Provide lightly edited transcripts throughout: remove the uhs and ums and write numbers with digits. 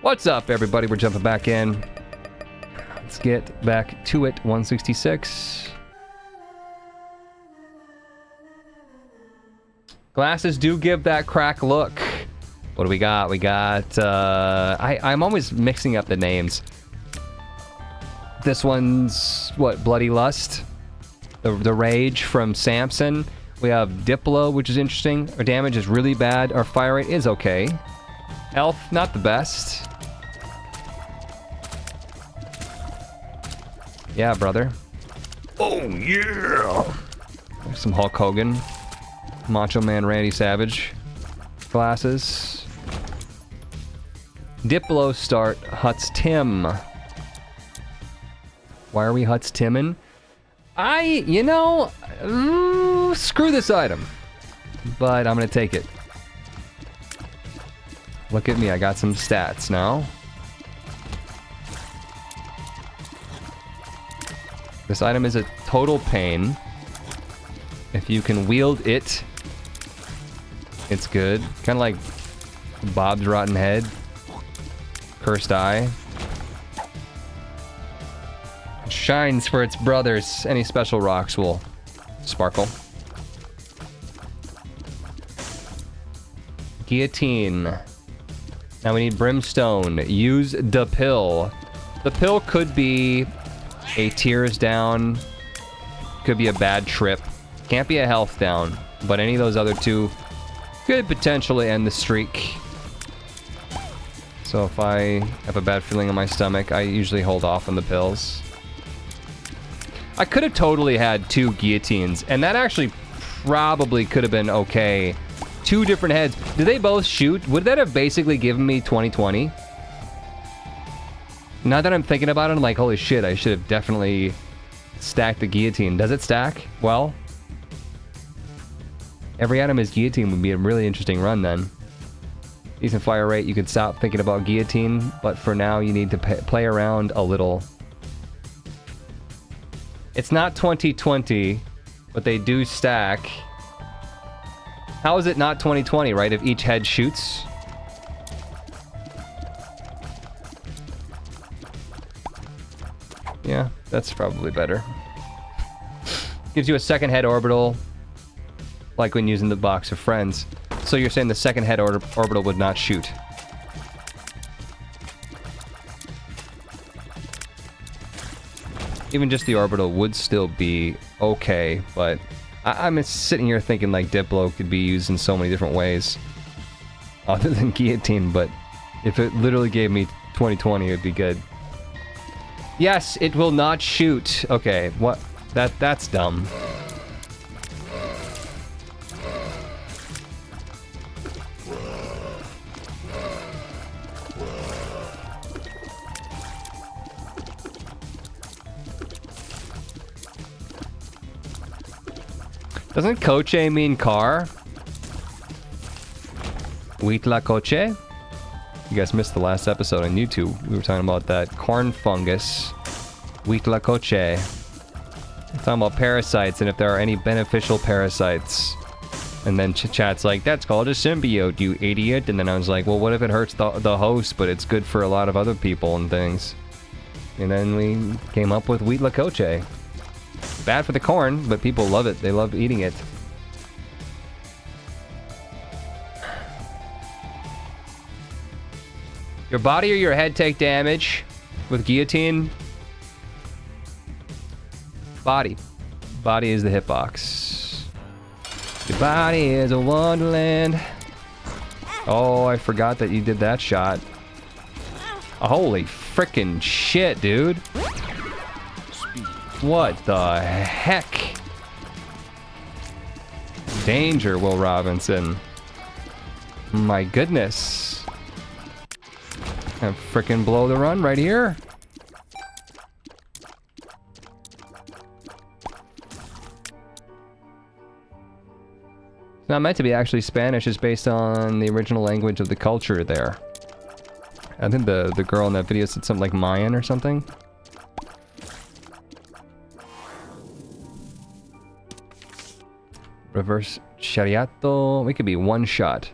What's up, everybody? We're jumping back in. Let's get back to it. 166. Glasses do give that crack look. What do we got? We got, I'm always mixing up the names. This one's, what, Bloody Lust? The Rage from Samson. We have Diplo, which is interesting. Our damage is really bad. Our fire rate is okay. Health, not the best. Yeah, brother. Oh, yeah! There's some Hulk Hogan. Macho Man Randy Savage. Glasses. Diplo start. Huts Tim. Why are we Huts Timmin'? Screw this item. But I'm gonna take it. Look at me, I got some stats now. This item is a total pain. If you can wield it, it's good. Kind of like Bob's Rotten Head. Cursed Eye. It shines for its brothers. Any special rocks will sparkle. Guillotine. Now we need Brimstone. Use the pill. The pill could be a tears down. Could be a bad trip. Can't be a health down. But any of those other two could potentially end the streak. So if I have a bad feeling in my stomach, I usually hold off on the pills. I could have totally had 2 guillotines, and that actually probably could have been okay. 2 different heads. Did they both shoot? Would that have basically given me 20/20? Now that I'm thinking about it, I'm like, holy shit, I should have definitely stacked the guillotine. Does it stack? Well, every item is guillotine would be a really interesting run then. Decent fire rate, you can stop thinking about guillotine, but for now you need to play around a little. It's not 20/20, but they do stack. How is it not 20/20, right? If each head shoots? Yeah, that's probably better. Gives you a second head orbital, like when using the box of friends. So you're saying the second head orbital would not shoot? Even just the orbital would still be okay, but I'm sitting here thinking like Diplo could be used in so many different ways other than guillotine, but if it literally gave me 20/20, it'd be good. Yes, it will not shoot. Okay, what? That's dumb. Doesn't coche mean car? Huitla coche? You guys missed the last episode on YouTube. We were talking about that corn fungus. Huitla coche. We're talking about parasites and if there are any beneficial parasites. And then chat's like, that's called a symbiote, you idiot. And then I was like, well, what if it hurts the host, but it's good for a lot of other people and things? And then we came up with Huitla coche. Bad for the corn, but people love it. They love eating it. Your body or your head take damage with guillotine? Body. Body is the hitbox. Your body is a wonderland. Oh, I forgot that you did that shot. Holy frickin' shit, dude. What the heck? Danger, Will Robinson. My goodness. And frickin' blow the run right here. It's not meant to be actually Spanish, it's based on the original language of the culture there. I think the girl in that video said something like Mayan or something. Reverse Shariato. We could be one shot,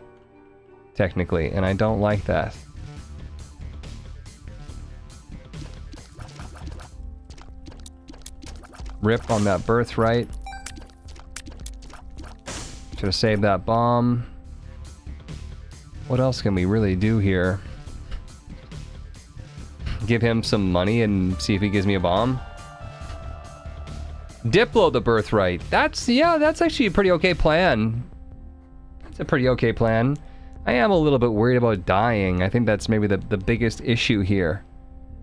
technically, and I don't like that. Rip on that birthright. Should have saved that bomb. What else can we really do here? Give him some money and see if he gives me a bomb. Diplo the birthright. That's actually a pretty okay plan. That's a pretty okay plan. I am a little bit worried about dying. I think that's maybe the biggest issue here.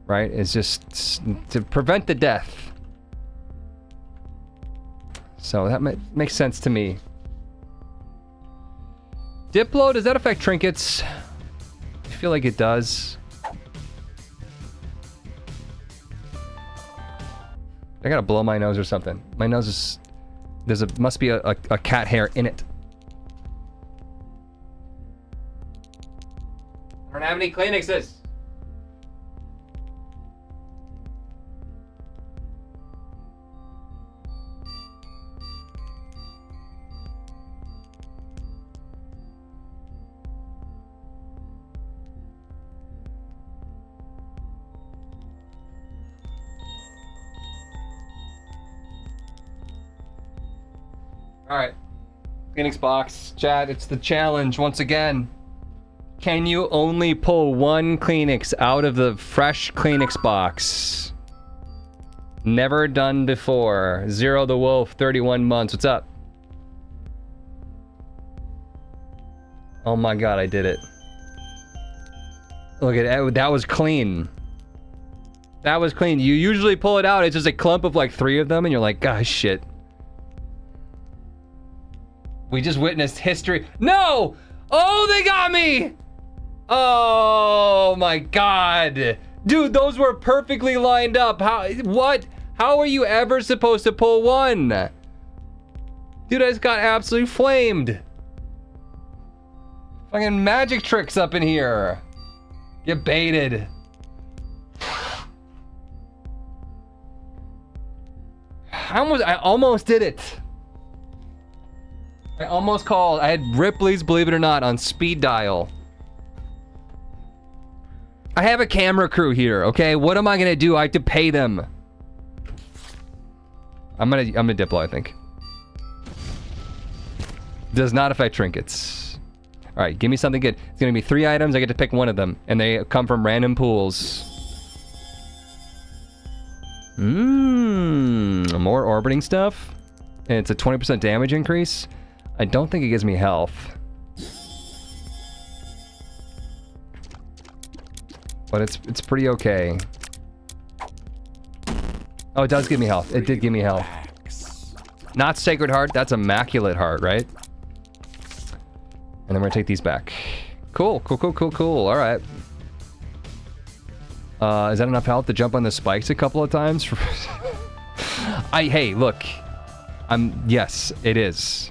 Right? It's just to prevent the death. So that makes sense to me. Diplo, does that affect trinkets? I feel like it does. I gotta blow my nose or something. My nose is... must be a cat hair in it. I don't have any Kleenexes. Alright. Phoenix box. Chat, it's the challenge once again. Can you only pull one Kleenex out of the fresh Kleenex box? Never done before. Zero the Wolf, 31 months. What's up? Oh my god, I did it. Look at that. That was clean. That was clean. You usually pull it out, it's just a clump of like 3 of them, and you're like, gosh, shit. We just witnessed history. No! Oh, they got me! Oh my god. Dude, those were perfectly lined up. What? How are you ever supposed to pull one? Dude, I just got absolutely flamed. Fucking magic tricks up in here. Get baited. I almost did it. I almost called. I had Ripley's Believe It or Not on speed dial. I have a camera crew here, okay? What am I gonna do? I have to pay them. I'm gonna Diplo, I think. Does not affect trinkets. All right, give me something good. It's gonna be 3 items. I get to pick one of them, and they come from random pools. More orbiting stuff. And it's a 20% damage increase. I don't think it gives me health. But it's pretty okay. Oh, it does give me health. It did give me health. Not Sacred Heart, that's Immaculate Heart, right? And then we're gonna take these back. Cool. All right. Is that enough health to jump on the spikes a couple of times? Hey, look. Yes, it is.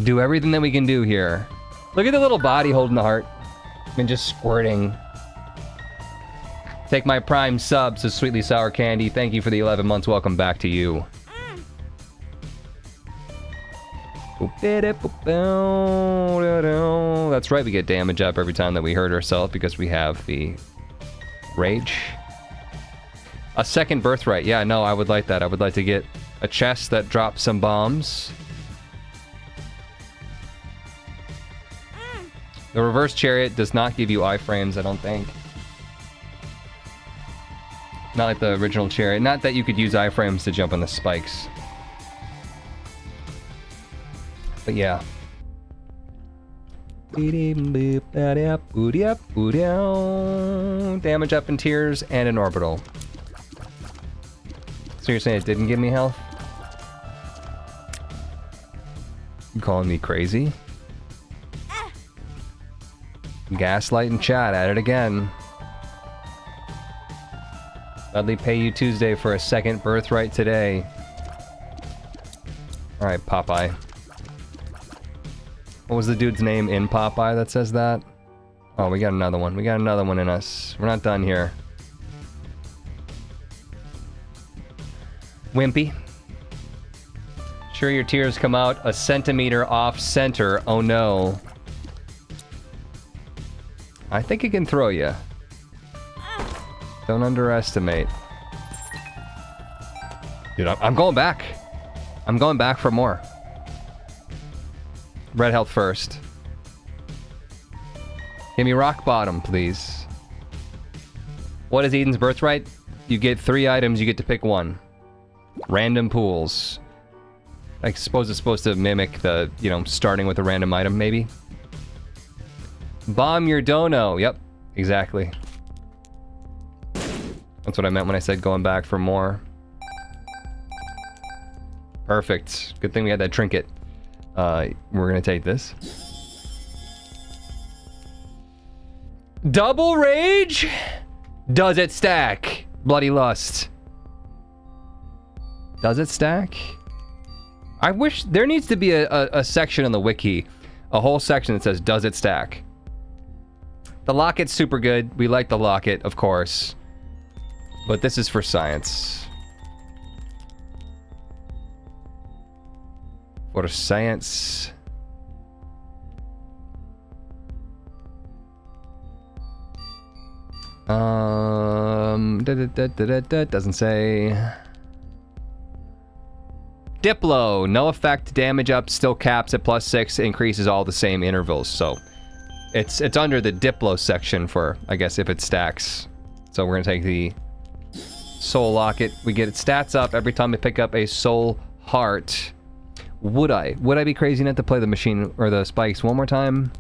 Do everything that we can do here. Look at the little body holding the heart. I mean, just squirting. Take my prime sub, says Sweetly Sour Candy. Thank you for the 11 months. Welcome back to you. That's right, we get damage up every time that we hurt ourselves because we have the rage. A second birthright. Yeah, no, I would like that. I would like to get a chest that drops some bombs. The reverse chariot does not give you iframes, I don't think. Not like the original chariot. Not that you could use iframes to jump on the spikes. But yeah. Damage up in tiers and an orbital. So you're saying it didn't give me health? You calling me crazy? Gaslight in chat, at it again. Dudley pay you Tuesday for a second birthright today. Alright, Popeye. What was the dude's name in Popeye that says that? Oh, we got another one. We got another one in us. We're not done here. Wimpy. Sure your tears come out a centimeter off center. Oh no. I think it can throw you. Don't underestimate. Dude, I'm going back. I'm going back for more. Red health first. Give me rock bottom, please. What is Eden's birthright? You get 3 items, you get to pick one. Random pools. I suppose it's supposed to mimic the, you know, starting with a random item, maybe? Bomb your dono. Yep, exactly. That's what I meant when I said going back for more. Perfect. Good thing we had that trinket. We're gonna take this. Double rage? Does it stack? Bloody lust. Does it stack? I wish there needs to be a section on the wiki, a whole section that says, does it stack? The locket's super good. We like the locket, of course. But this is for science. For science. Doesn't say. Diplo, no effect, damage up, still caps at +6, increases all the same intervals. So it's under the Diplo section for, I guess, if it stacks. So we're gonna take the soul locket. We get its stats up every time we pick up a soul heart. Would I be crazy enough to play the machine or the spikes one more time?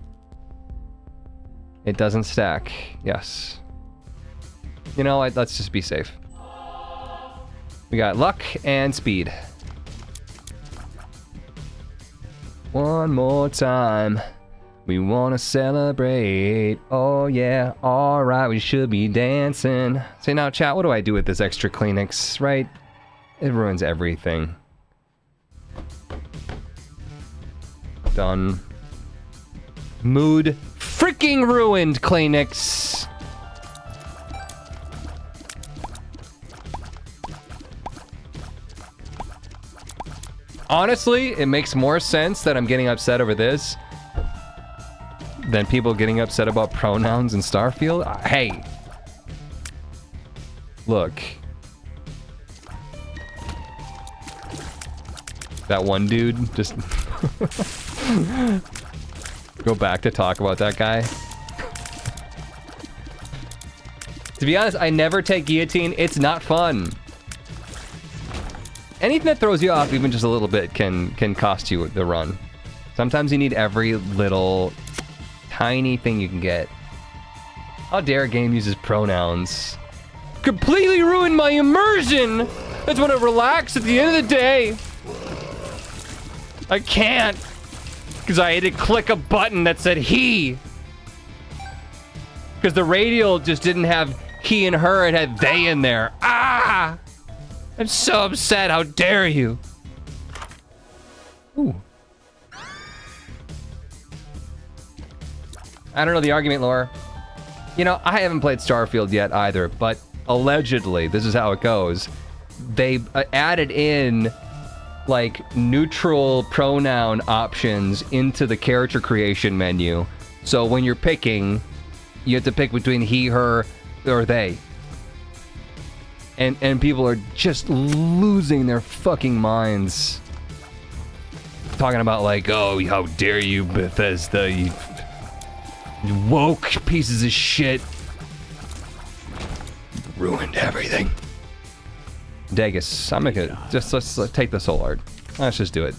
It doesn't stack. Yes. You know, let's just be safe. We got luck and speed. One more time. We want to celebrate. Oh yeah, alright, we should be dancing. So now, chat, what do I do with this extra Kleenex, right? It ruins everything. Done. Mood freaking ruined, Kleenex. Honestly, it makes more sense that I'm getting upset over this than people getting upset about pronouns in Starfield. Hey. Look. That one dude just... Go back to talk about that guy. To be honest, I never take guillotine. It's not fun. Anything that throws you off even just a little bit can cost you the run. Sometimes you need every little tiny thing you can get. How dare a game uses pronouns? Completely ruined my immersion! I just want to relax at the end of the day. I can't. Because I had to click a button that said he. Because the radial just didn't have he and her, it had they in there. Ah! I'm so upset, how dare you? Ooh. I don't know the argument, Laura. You know, I haven't played Starfield yet either, but allegedly, this is how it goes. They added in, like, neutral pronoun options into the character creation menu. So when you're picking, you have to pick between he, her, or they. And people are just losing their fucking minds. Talking about like, oh, how dare you, Bethesda, you woke pieces of shit. Ruined everything. Dagus, I'm gonna let's take the soul heart. Let's just do it.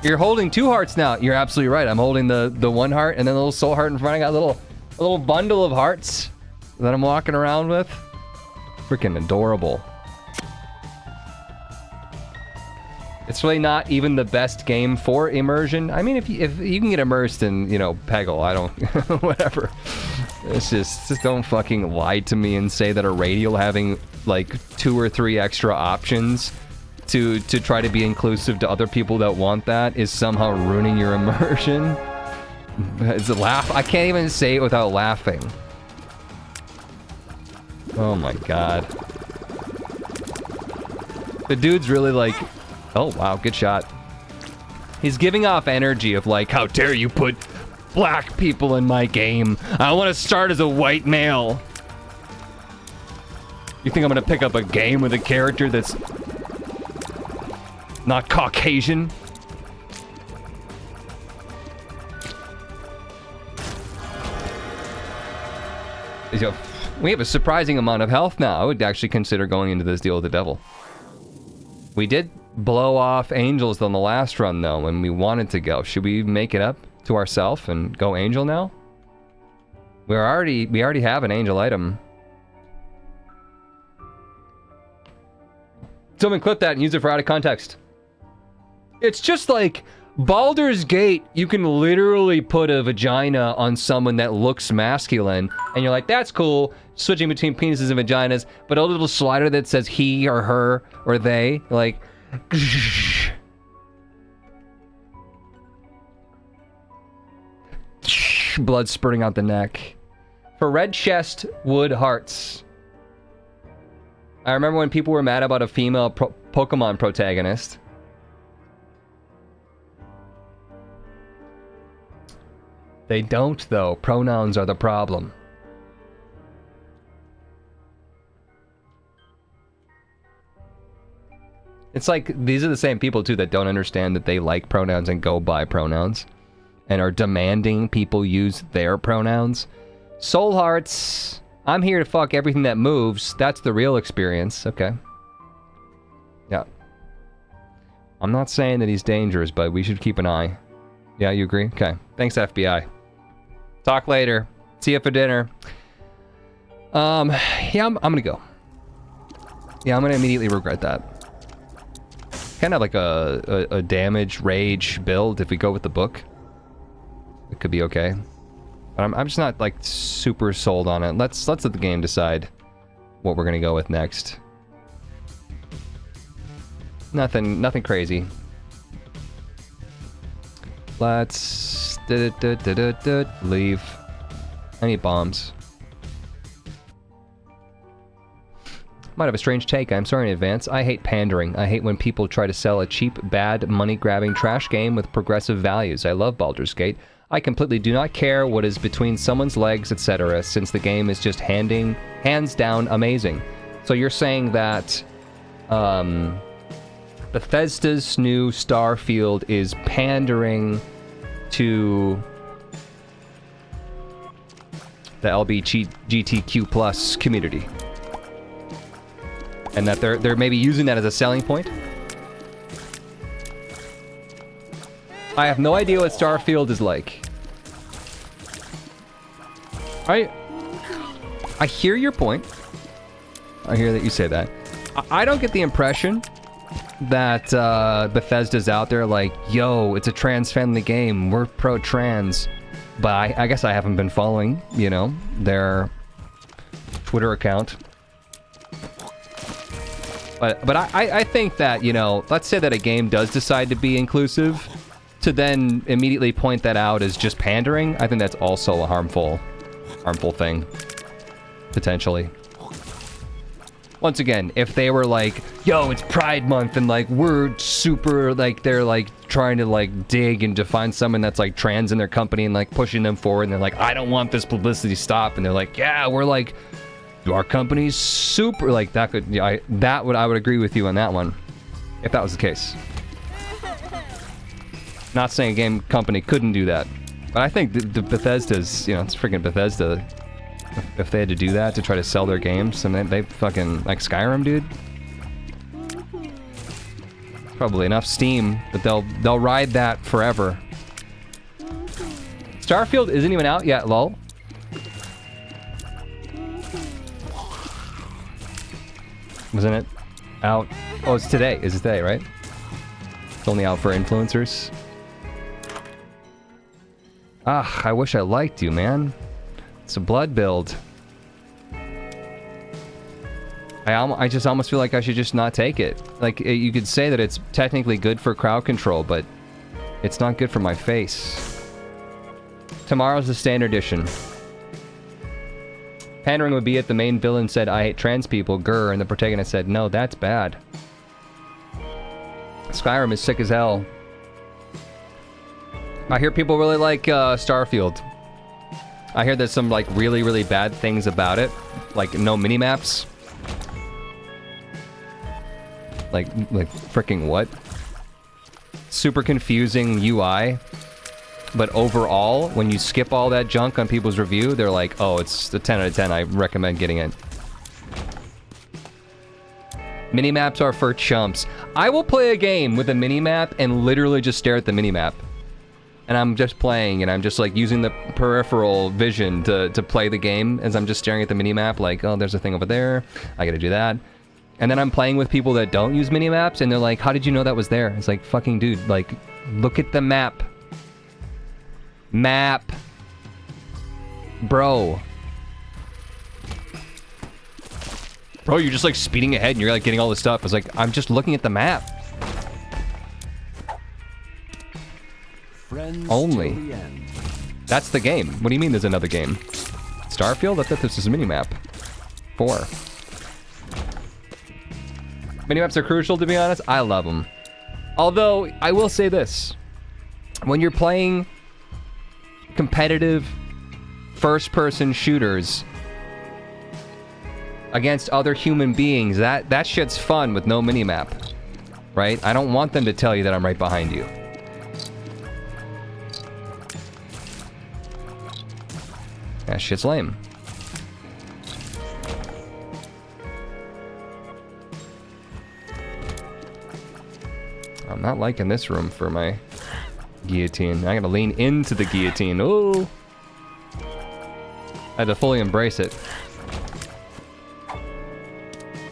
You're holding 2 hearts now. You're absolutely right. I'm holding the 1 heart and then a little soul heart in front. I got a little bundle of hearts that I'm walking around with. Freaking adorable. It's really not even the best game for immersion. I mean, if you can get immersed in, you know, Peggle, I don't, whatever. It's just don't fucking lie to me and say that a radial having like 2 or 3 extra options to try to be inclusive to other people that want that is somehow ruining your immersion. It's a laugh. I can't even say it without laughing. Oh my god. The dude's really like... Oh wow, good shot. He's giving off energy of like, how dare you put black people in my game? I want to start as a white male. You think I'm gonna pick up a game with a character that's not Caucasian? We have a surprising amount of health now. I would actually consider going into this deal with the devil. We did blow off angels on the last run, though, when we wanted to go. Should we make it up to ourselves and go angel now? We already have an angel item. Someone clip that and use it for out of context. It's just like Baldur's Gate, you can literally put a vagina on someone that looks masculine, and you're like, that's cool, switching between penises and vaginas, but a little slider that says he or her or they, like, blood spurting out the neck. For red chest, wood hearts. I remember when people were mad about a female Pokemon protagonist. They don't, though. Pronouns are the problem. It's like, these are the same people, too, that don't understand that they like pronouns and go by pronouns. And are demanding people use their pronouns. Soul Hearts. I'm here to fuck everything that moves. That's the real experience. Okay. Yeah. I'm not saying that he's dangerous, but we should keep an eye. Yeah, you agree? Okay. Thanks, FBI. Talk later. See you for dinner. Yeah, I'm gonna go. Yeah, I'm gonna immediately regret that. Kind of like a damage, rage build if we go with the book. It could be okay. But I'm just not, like, super sold on it. Let's let the game decide what we're gonna go with next. Nothing crazy. Let's leave. I need bombs. Might have a strange take. I'm sorry in advance. I hate pandering. I hate when people try to sell a cheap, bad, money-grabbing trash game with progressive values. I love Baldur's Gate. I completely do not care what is between someone's legs, etc., since the game is just hands down amazing. So you're saying that Bethesda's new Starfield is pandering to the LGBTQ plus community, and that they're maybe using that as a selling point. I have no idea what Starfield is like. I hear your point. I hear that you say that. I don't get the impression that Bethesda's out there like, yo, it's a trans-friendly game, we're pro-trans. But I guess I haven't been following, you know, their Twitter account. But I think that, you know, let's say that a game does decide to be inclusive, to then immediately point that out as just pandering, I think that's also a harmful thing, potentially. Once again, if they were like, yo, it's Pride Month, and like, we're super, like, they're like trying to like dig and to find someone that's like trans in their company and like pushing them forward, and they're like, I don't want this publicity, stop, and they're like, yeah, we're like, our company's super, like, that could, yeah, I would agree with you on that one, if that was the case. Not saying a game company couldn't do that, but I think the Bethesda's, you know, it's freaking Bethesda. If they had to do that to try to sell their games, and they fucking, like Skyrim, dude. Probably enough steam that they'll ride that forever. Starfield isn't even out yet, lol. Wasn't it out? Oh, it's today. It's today, right? It's only out for influencers. Ah, I wish I liked you, man. It's a blood build. I just almost feel like I should just not take it. Like, you could say that it's technically good for crowd control, but it's not good for my face. Tomorrow's the standard edition. Pandering would be it. The main villain said, I hate trans people, grr, and the protagonist said, no, that's bad. Skyrim is sick as hell. I hear people really like Starfield. I hear there's some like really, really bad things about it, like no mini-maps. Like freaking what? Super confusing UI. But overall, when you skip all that junk on people's review, they're like, oh, it's a 10 out of 10. I recommend getting it. Minimaps are for chumps. I will play a game with a minimap and literally just stare at the minimap. And I'm just playing, and I'm just like using the peripheral vision to play the game as I'm just staring at the minimap, like, oh, there's a thing over there. I gotta do that. And then I'm playing with people that don't use minimaps, and they're like, how did you know that was there? It's like, fucking dude, like, look at the map. Map. Bro. Bro, you're just like speeding ahead and you're like getting all this stuff. I was like, I'm just looking at the map. Friends only. till the end. That's the game. What do you mean there's another game? Starfield? I thought this was a minimap. 4. Minimaps are crucial, to be honest. I love them. Although, I will say this. When you're playing competitive first-person shooters against other human beings, that shit's fun with no minimap, right? I don't want them to tell you that I'm right behind you. That shit's lame. I'm not liking this room for my guillotine. I gotta lean into the guillotine. Oh! I had to fully embrace it.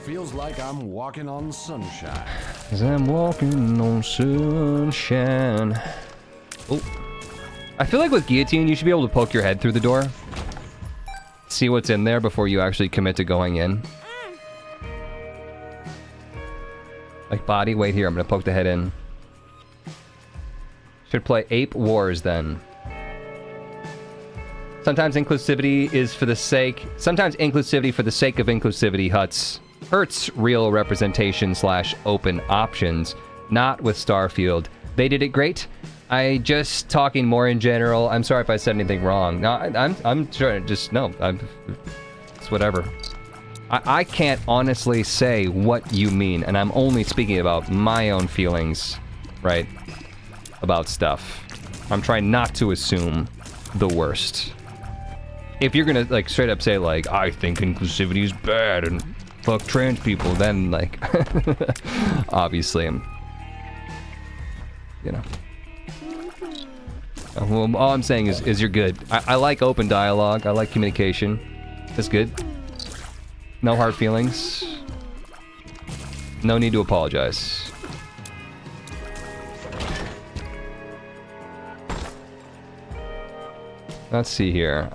Feels like I'm walking on sunshine. As I'm walking on sunshine. Oh. I feel like with guillotine, you should be able to poke your head through the door. See what's in there before you actually commit to going in. Like body, wait here, I'm gonna poke the head in. Should play Ape Wars then. Sometimes inclusivity is for the sake... Sometimes inclusivity for the sake of inclusivity hurts real representation / open options. Not with Starfield. They did it great. I just talking more in general. I'm sorry if I said anything wrong. No, I'm sure. Just no. It's whatever. I can't honestly say what you mean, and I'm only speaking about my own feelings, right? About stuff. I'm trying not to assume the worst. If you're gonna like straight up say like, I think inclusivity is bad and fuck trans people, then like, obviously I'm, you know. Well, all I'm saying is you're good. I like open dialogue. I like communication. That's good. No hard feelings. No need to apologize. Let's see here.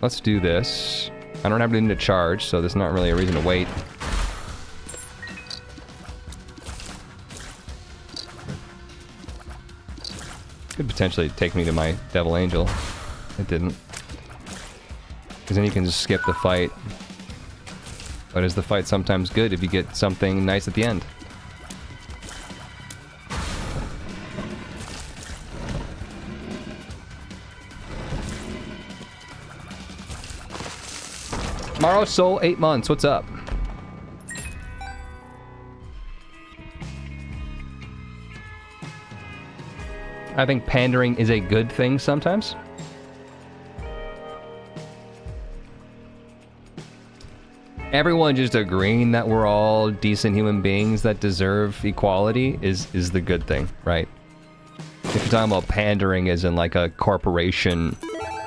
Let's do this. I don't have anything to charge, so there's not really a reason to wait. Could potentially take me to my Devil Angel. It didn't. Because then you can just skip the fight. But is the fight sometimes good if you get something nice at the end? Tomorrow Soul 8 months. What's up? I think pandering is a good thing sometimes. Everyone just agreeing that we're all decent human beings that deserve equality is the good thing, right? If you're talking about pandering as in like a corporation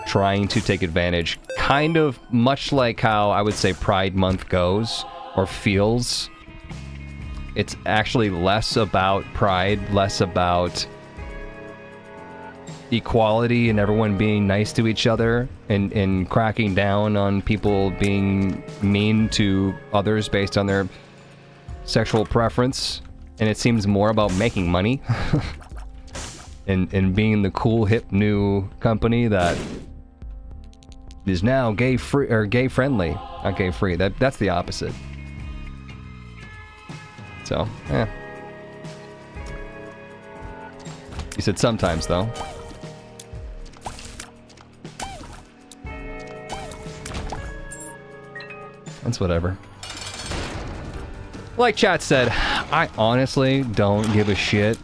trying to take advantage, kind of much like how I would say Pride Month goes or feels, it's actually less about pride, less about equality and everyone being nice to each other and cracking down on people being mean to others based on their sexual preference. And it seems more about making money and being the cool hip new company that is now gay free or gay friendly, not gay free. That's the opposite. So, You said sometimes though. That's whatever. Like chat said, I honestly don't give a shit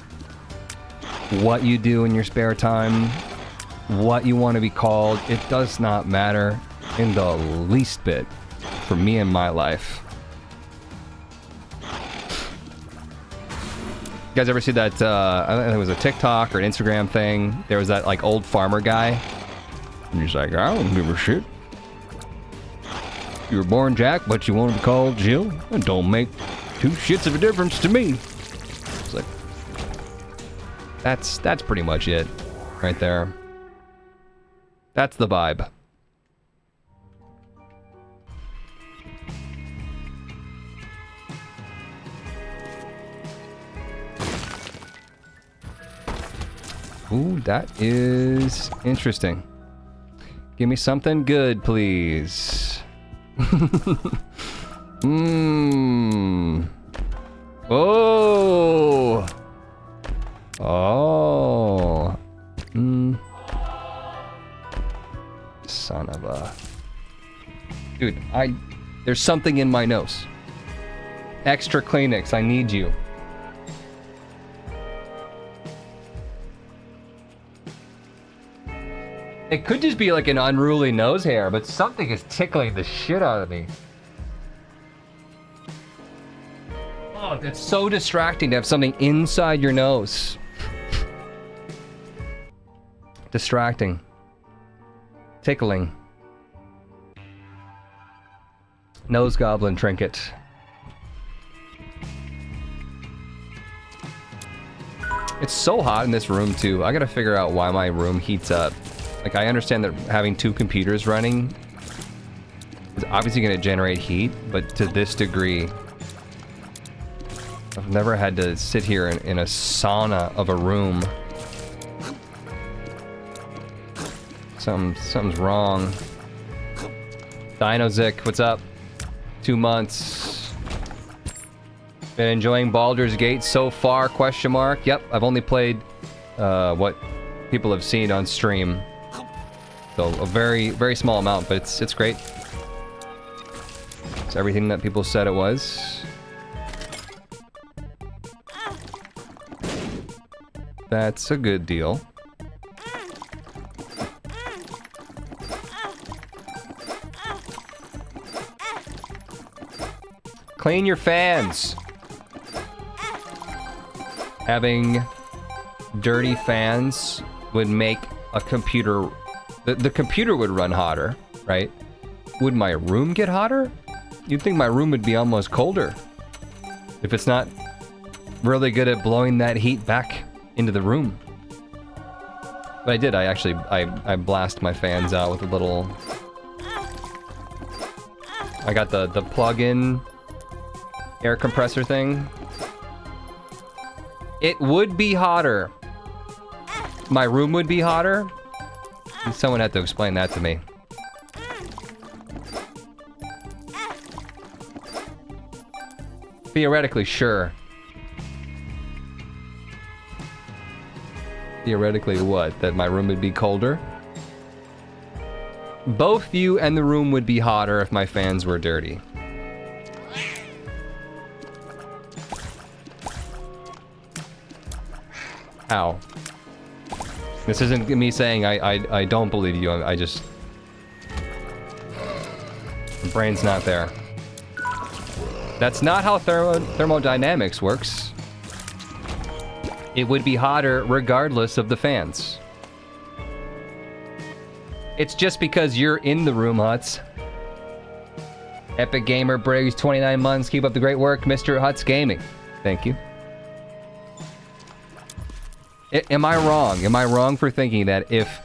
what you do in your spare time, what you want to be called. It does not matter in the least bit for me and my life. You guys ever see that, I think it was a TikTok or an Instagram thing? There was that, like, old farmer guy. And he's like, I don't give a shit. You were born Jack, but you want to be called Jill? It don't make two shits of a difference to me. It's like, that's pretty much it right there. That's the vibe. Ooh, that is interesting. Give me something good, please. Oh. Oh. Son of a... Dude, there's something in my nose. Extra Kleenex, I need you. It could just be like an unruly nose hair, but something is tickling the shit out of me. Oh, it's so distracting to have something inside your nose. Distracting. Tickling. Nose goblin trinket. It's so hot in this room too. I gotta figure out why my room heats up. Like, I understand that having two computers running is obviously going to generate heat, but to this degree, I've never had to sit here in a sauna of a room. Something's wrong. Dinozic, what's up? 2 months. Been enjoying Baldur's Gate so far, question mark. Yep, I've only played what people have seen on stream. So a very, very small amount, but it's great. It's everything that people said it was. That's a good deal. Clean your fans. Having dirty fans would make a computer... The computer would run hotter, right? Would my room get hotter? You'd think my room would be almost colder. If it's not really good at blowing that heat back into the room. But I did, I blast my fans out with a little... I got the plug-in air compressor thing. It would be hotter. My room would be hotter. Someone had to explain that to me. Theoretically, sure. Theoretically what? That my room would be colder? Both you and the room would be hotter if my fans were dirty. How? This isn't me saying I don't believe you. I just... The brain's not there. That's not how thermodynamics works. It would be hotter regardless of the fans. It's just because you're in the room, Huts. Epic Gamer Briggs, 29 months. Keep up the great work, Mr. Huts Gaming. Thank you. Am I wrong? Am I wrong for thinking that if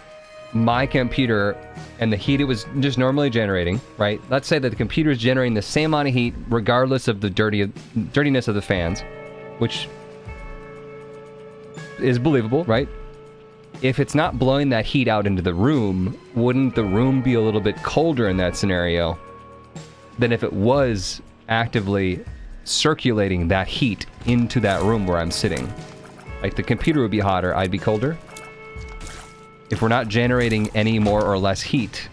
my computer and the heat it was just normally generating, right? Let's say that the computer is generating the same amount of heat regardless of the dirtiness of the fans, which is believable, right? If it's not blowing that heat out into the room, wouldn't the room be a little bit colder in that scenario than if it was actively circulating that heat into that room where I'm sitting? Like, the computer would be hotter, I'd be colder. If we're not generating any more or less heat.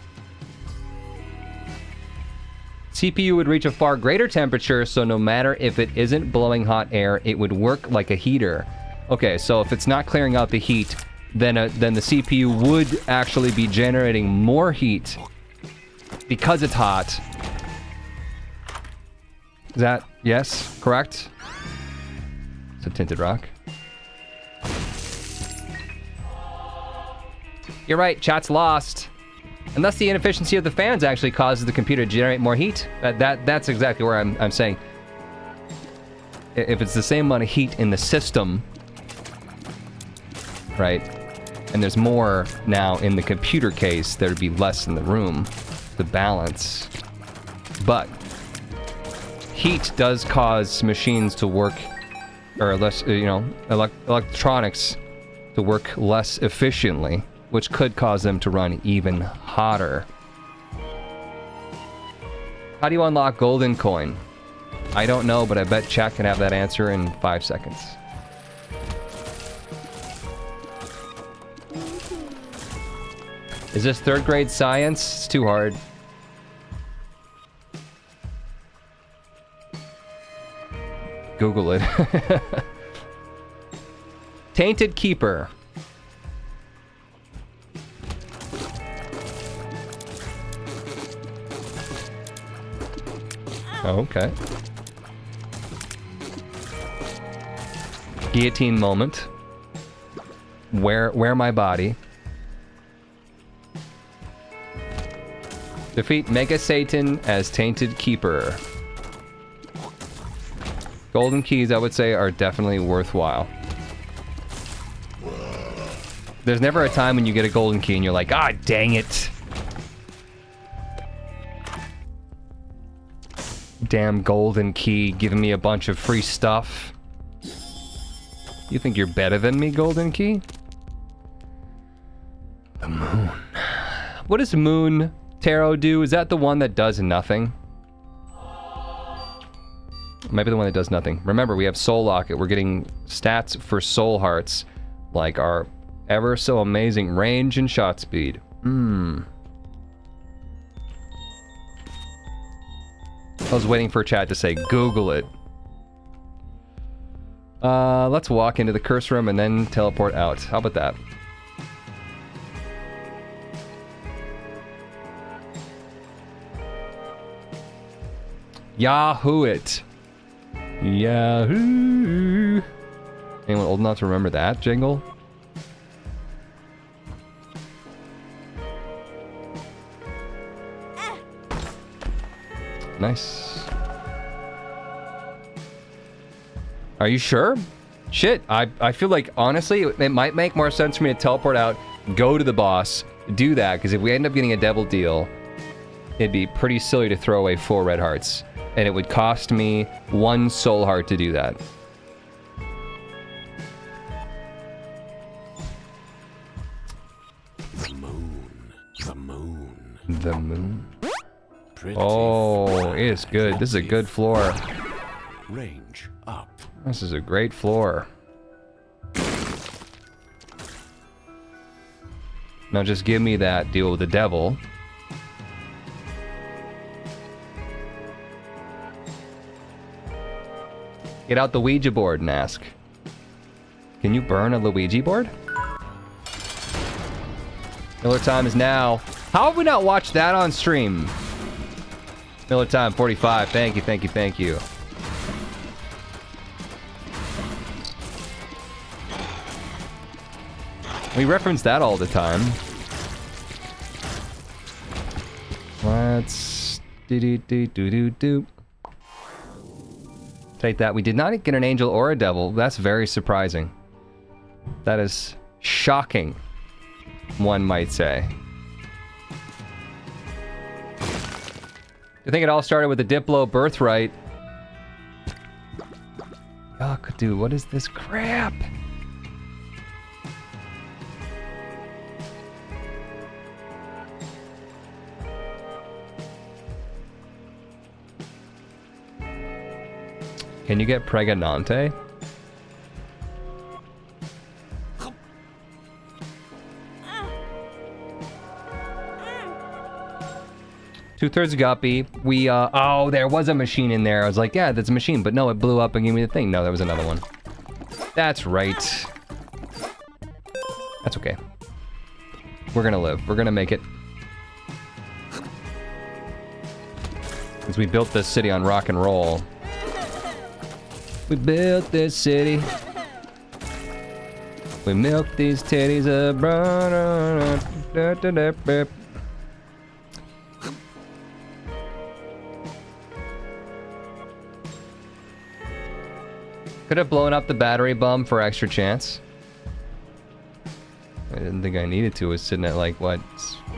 CPU would reach a far greater temperature, so no matter if it isn't blowing hot air, it would work like a heater. Okay, so if it's not clearing out the heat, then the CPU would actually be generating more heat because it's hot. Is that, yes, correct? It's a tinted rock. You're right, chat's lost. Unless the inefficiency of the fans actually causes the computer to generate more heat. That's exactly where I'm saying. If it's the same amount of heat in the system, right, and there's more now in the computer case, there'd be less in the room to balance. But heat does cause machines to work, or less, you know, electronics to work less efficiently, which could cause them to run even hotter. How do you unlock golden coin? I don't know, but I bet chat can have that answer in 5 seconds. Is this 3rd grade science? It's too hard. Google it. Tainted Keeper. Oh, okay. Guillotine moment. Wear my body. Defeat Mega Satan as Tainted Keeper. Golden keys, I would say, are definitely worthwhile. There's never a time when you get a golden key and you're like, ah, dang it. Damn golden key giving me a bunch of free stuff. You think you're better than me, golden key? The moon. What does moon tarot do? Is that the one that does nothing? Maybe the one that does nothing. Remember, we have Soul Locket. We're getting stats for soul hearts, like our ever so amazing range and shot speed. I was waiting for chat to say Google it. Let's walk into the curse room and then teleport out. How about that? Yahoo it. Yahoo. Anyone old enough to remember that jingle? Nice. Are you sure? Shit, I feel like, honestly, it might make more sense for me to teleport out, go to the boss, do that, because if we end up getting a devil deal, it'd be pretty silly to throw away 4 red hearts. And it would cost me 1 soul heart to do that. The moon. The moon. The moon. Pretty Oh, it is good. This is a good floor. range up. This is a great floor. Now just give me that deal with the devil. Get out the Ouija board and ask. Can you burn a Luigi board? Miller time is now. How have we not watched that on stream? Miller time 45. Thank you, thank you, thank you. We reference that all the time. Let's do. Take that. We did not get an angel or a devil. That's very surprising. That is shocking, one might say. I think it all started with the Diplo birthright. Yuck, dude, what is this crap? Can you get Pregnante? 2/3 guppy. We, oh, there was a machine in there. I was like, yeah, that's a machine. But no, it blew up and gave me the thing. No, there was another one. That's right. That's okay. We're gonna live. We're gonna make it. Because we built this city on rock and roll. We built this city. We milked these titties up. Could have blown up the battery bum for extra chance. I didn't think I needed to. It was sitting at like, what,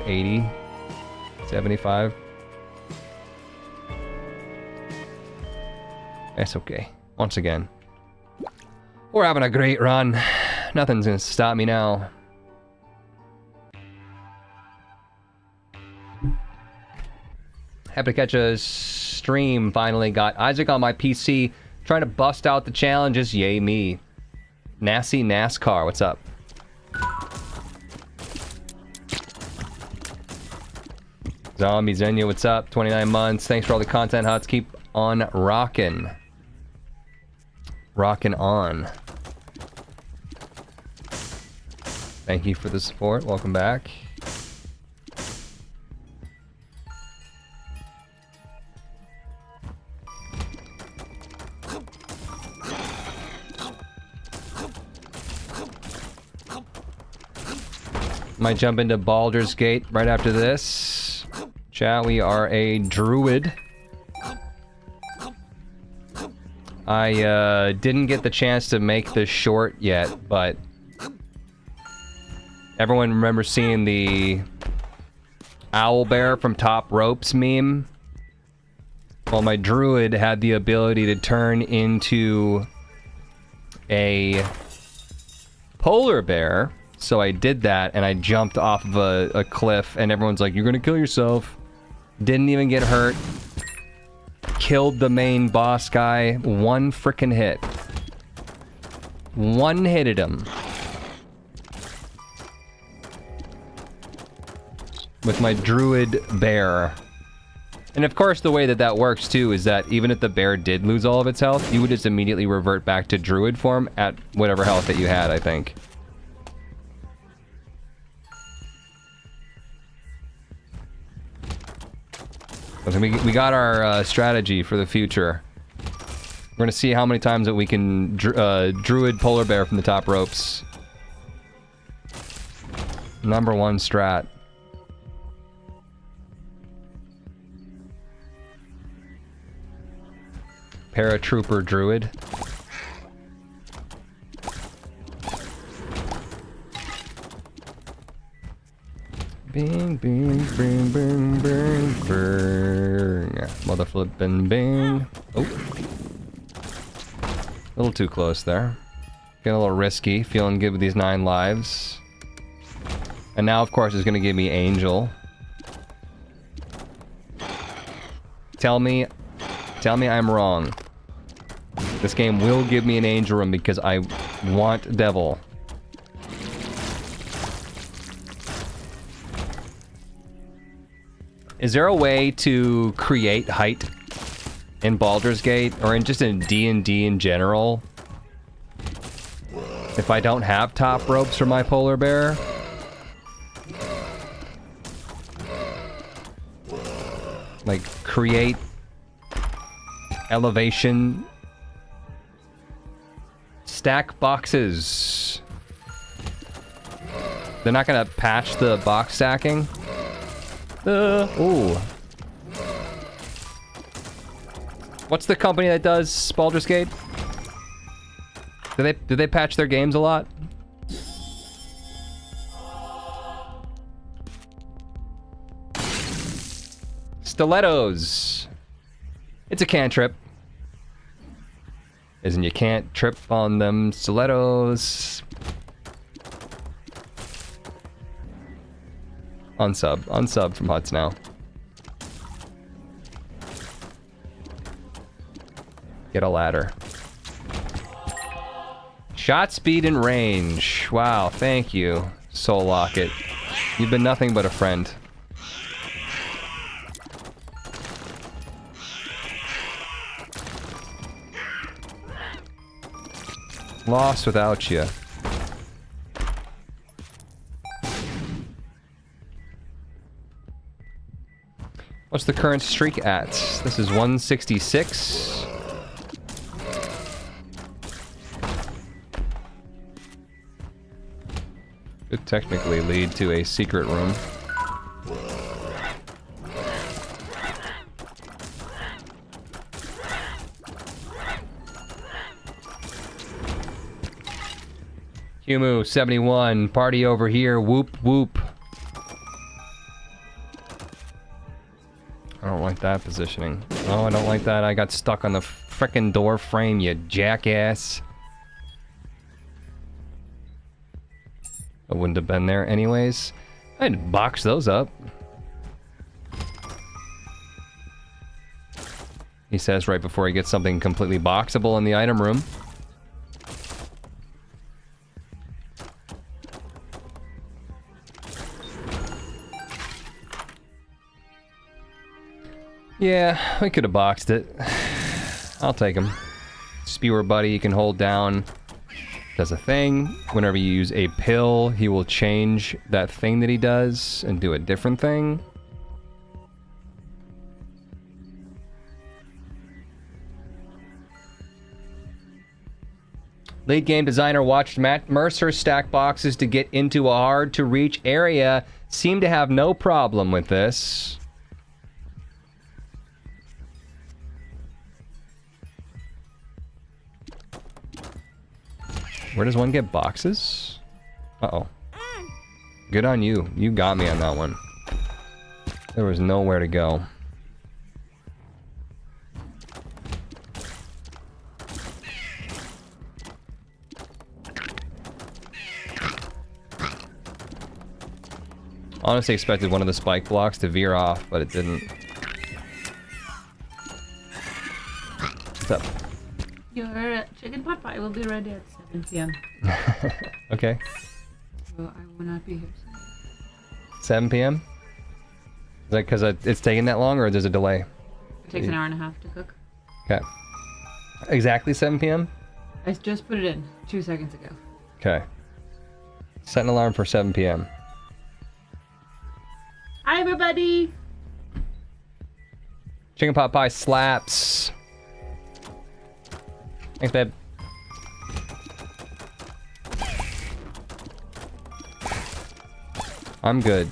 80? 75? That's okay. Once again, we're having a great run. Nothing's gonna stop me now. Happy to catch a stream finally. Got Isaac on my PC. Trying to bust out the challenges. Yay me. Nasty NASCAR, what's up? Zombie Zenya, what's up? 29 months. Thanks for all the content, Huts. Keep on rocking. Rocking on. Thank you for the support. Welcome back. Might jump into Baldur's Gate right after this. Chat, we are a druid. I didn't get the chance to make this short yet, but everyone remembers seeing the owlbear from Top Ropes meme? Well, my druid had the ability to turn into a polar bear, so I did that, and I jumped off of a cliff, and everyone's like, you're gonna kill yourself. Didn't even get hurt. Killed the main boss guy. One frickin' hit. One hitted him. With my druid bear. And of course the way that that works too is that even if the bear did lose all of its health, you would just immediately revert back to druid form at whatever health that you had, I think. We got our strategy for the future. We're gonna see how many times that we can druid polar bear from the Top Ropes. Number one strat. Paratrooper druid. Bing, bing, bing, bing, bing, bing. Mother flippin' bing. Oh. A little too close there. Getting a little risky. Feeling good with these 9 lives. And now, of course, it's gonna give me Angel. Tell me I'm wrong. This game will give me an Angel Room because I want Devil. Is there a way to create height in Baldur's Gate, or just in D&D in general? If I don't have top ropes for my polar bear? Like, create elevation. Stack boxes. They're not gonna patch the box stacking? Ooh. What's the company that does Baldur's Gate? Do they patch their games a lot? Stilettos. It's a cantrip. Isn't you can't trip on them stilettos. Unsub from Huts now. Get a ladder. Shot speed and range. Wow, thank you, Soul Locket. You've been nothing but a friend. Lost without you. What's the current streak at? This is 166. Could technically lead to a secret room. Humu 71, party over here, whoop whoop. I don't like that positioning. Oh, I don't like that. I got stuck on the frickin' door frame, you jackass. I wouldn't have been there anyways. I'd box those up. He says right before he gets something completely boxable in the item room. Yeah, we could have boxed it. I'll take him. Spewer buddy you can hold down. Does a thing. Whenever you use a pill, he will change that thing that he does and do a different thing. Lead game designer watched Matt Mercer stack boxes to get into a hard-to-reach area. Seemed to have no problem with this. Where does one get boxes? Uh-oh. Good on you. You got me on that one. There was nowhere to go. Honestly expected one of the spike blocks to veer off, but it didn't. What's up? Your chicken pot pie will be ready at 7 p.m. Okay. So I will not be here. 7 p.m.? Is that because it's taking that long, or there's a delay? It takes an hour and a half to cook. Okay. Exactly 7 p.m.? I just put it in 2 seconds ago. Okay. Set an alarm for 7 p.m. Hi, everybody! Chicken pot pie slaps. Thanks, babe. I'm good.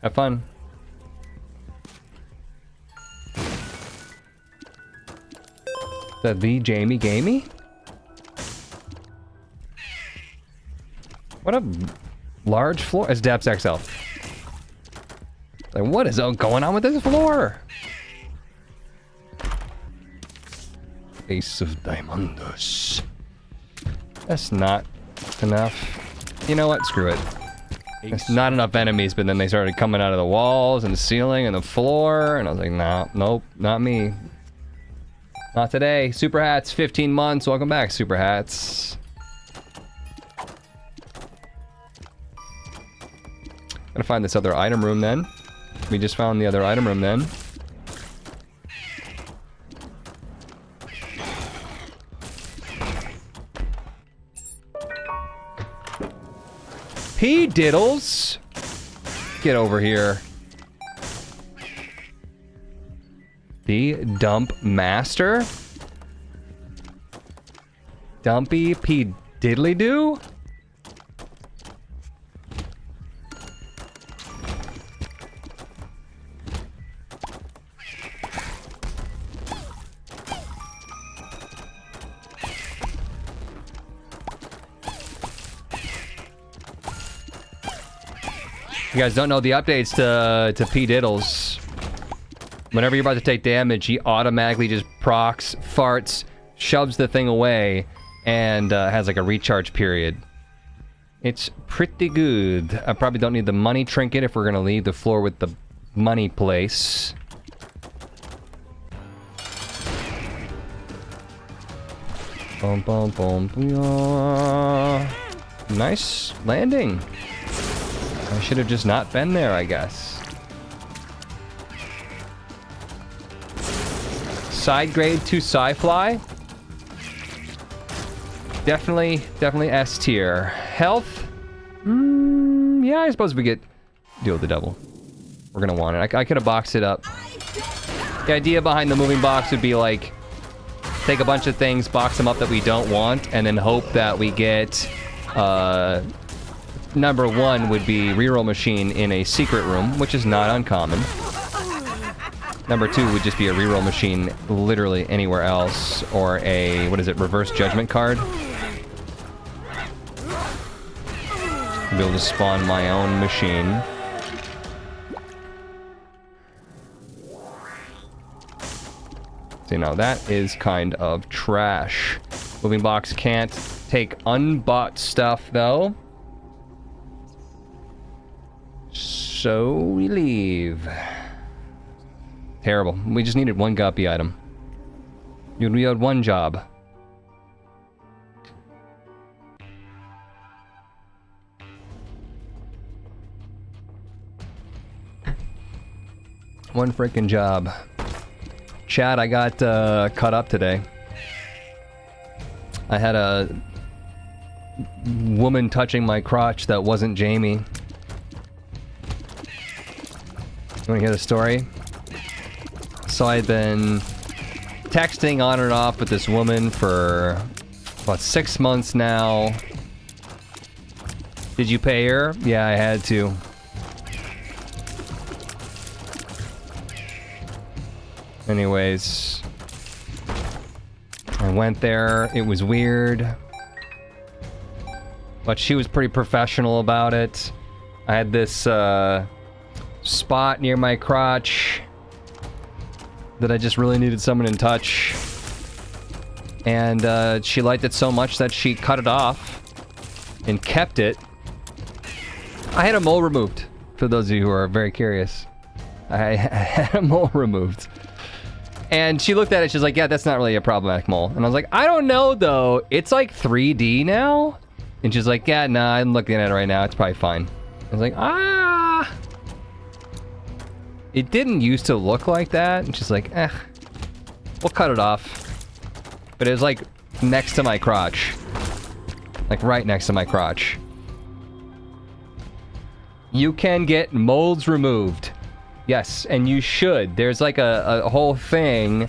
Have fun. Is that the Jamie Gamey? What a large floor. It's Depths XL. Like, what is going on with this floor? Ace of Diamonds. That's not enough. You know what? Screw it. It's not enough enemies, but then they started coming out of the walls and the ceiling and the floor, and I was like, nah, nope, not me. Not today. Super Hats, 15 months. Welcome back, Super Hats. Gotta find this other item room then. We just found the other item room then. P. Diddles! Get over here. The Dump Master? Dumpy P. Diddly Doo? You guys don't know the updates to P. Diddles. Whenever you're about to take damage, he automatically just procs, farts, shoves the thing away, and has like a recharge period. It's pretty good. I probably don't need the money trinket if we're gonna leave the floor with the money place. Boom, boom, boom, boom. Nice landing. I should have just not been there, I guess. Side grade to Sci-Fly. Definitely S tier. Health? Yeah, I suppose we get deal with the devil. We're gonna want it. I could have boxed it up. The idea behind the moving box would be like, take a bunch of things, box them up that we don't want, and then hope that we get, number one would be reroll machine in a secret room, which is not uncommon. Number two would just be a reroll machine literally anywhere else, or a, what is it, reverse judgment card. Be able to spawn my own machine. So, you know, that is kind of trash. Moving box can't take unbought stuff, though. So we leave. Terrible. We just needed one guppy item. We had one job. One freaking job. Chad, I got cut up today. I had a woman touching my crotch that wasn't Jamie. You wanna hear the story? So I'd been texting on and off with this woman for about 6 months now. Did you pay her? Yeah, I had to. Anyways, I went there. It was weird, but she was pretty professional about it. I had this spot near my crotch that I just really needed someone in touch, and she liked it so much that she cut it off and kept it. I had a mole removed, for those of you who are very curious. I had a mole removed. And she looked at it, she's like, yeah, that's not really a problematic mole. And I was like, I don't know, though. It's like 3D now? And she's like, yeah, nah, I'm looking at it right now. It's probably fine. I was like, ah. It didn't used to look like that. And she's like, we'll cut it off. But it was like next to my crotch. Like right next to my crotch. You can get molds removed. Yes, and you should. There's like a whole thing.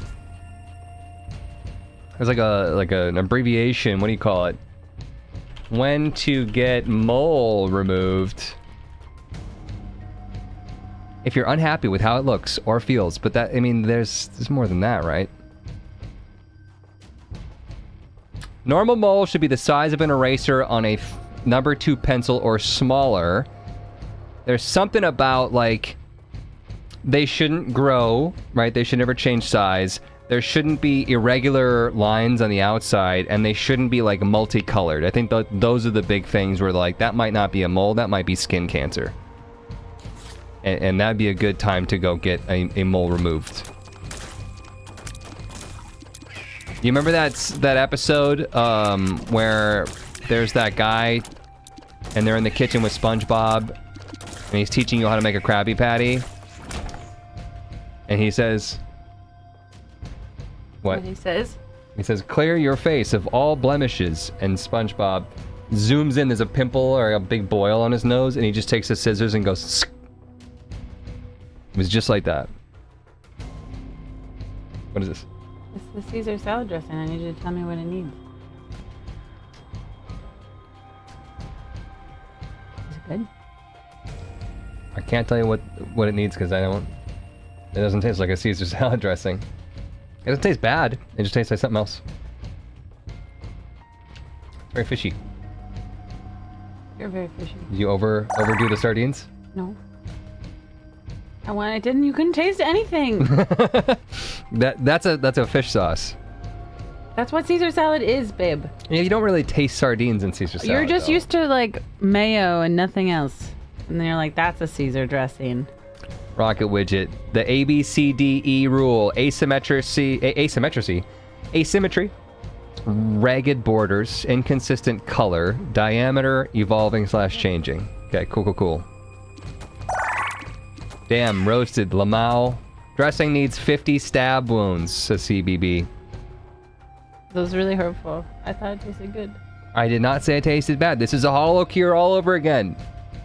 There's like an abbreviation. What do you call it? When to get mole removed. If you're unhappy with how it looks or feels, but that, I mean, there's more than that, right? Normal mole should be the size of an eraser on a number 2 pencil or smaller. There's something about like, they shouldn't grow, right? They should never change size. There shouldn't be irregular lines on the outside, and they shouldn't be like multicolored. I think those are the big things where like, that might not be a mole, that might be skin cancer. And that'd be a good time to go get a mole removed. You remember that episode where there's that guy and they're in the kitchen with SpongeBob and he's teaching you how to make a Krabby Patty? And he says... What? What he says? He says, clear your face of all blemishes. And SpongeBob zooms in, there's a pimple or a big boil on his nose, and he just takes the scissors and goes... Sk. It was just like that. What is this? It's the Caesar salad dressing. I need you to tell me what it needs. Is it good? I can't tell you what it needs because I don't... It doesn't taste like a Caesar salad dressing. It doesn't taste bad. It just tastes like something else. It's very fishy. You're very fishy. Did you overdo the sardines? No. I didn't. You couldn't taste anything. That's a fish sauce. That's what Caesar salad is, babe. Yeah, you don't really taste sardines in Caesar salad. You're just though. used to like mayo and nothing else, and then you're like, that's a Caesar dressing. Rocket Widget. The ABCDE rule. Asymmetry. Ragged borders. Inconsistent color. Diameter. Evolving / changing. Okay, cool. Damn, roasted. Lamau. Dressing needs 50 stab wounds, says CBB. That was really hurtful. I thought it tasted good. I did not say it tasted bad. This is a hollow cure all over again.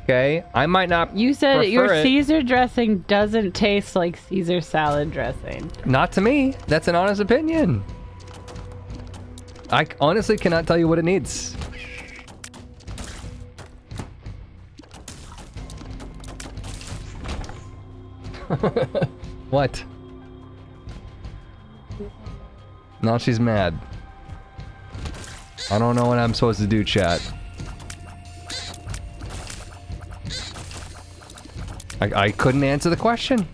Okay? I might not You said your prefer it. Caesar dressing doesn't taste like Caesar salad dressing. Not to me. That's an honest opinion. I honestly cannot tell you what it needs. What? Now she's mad. I don't know what I'm supposed to do, chat. I couldn't answer the question.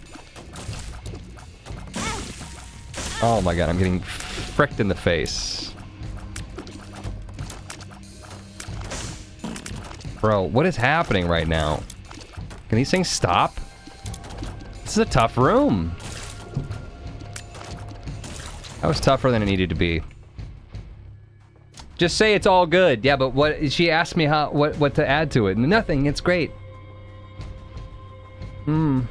Oh my god, I'm getting fricked in the face. Bro, what is happening right now? Can these things stop? This is a tough room. That was tougher than it needed to be. Just say it's all good. Yeah, but what she asked me what to add to it. Nothing, it's great. It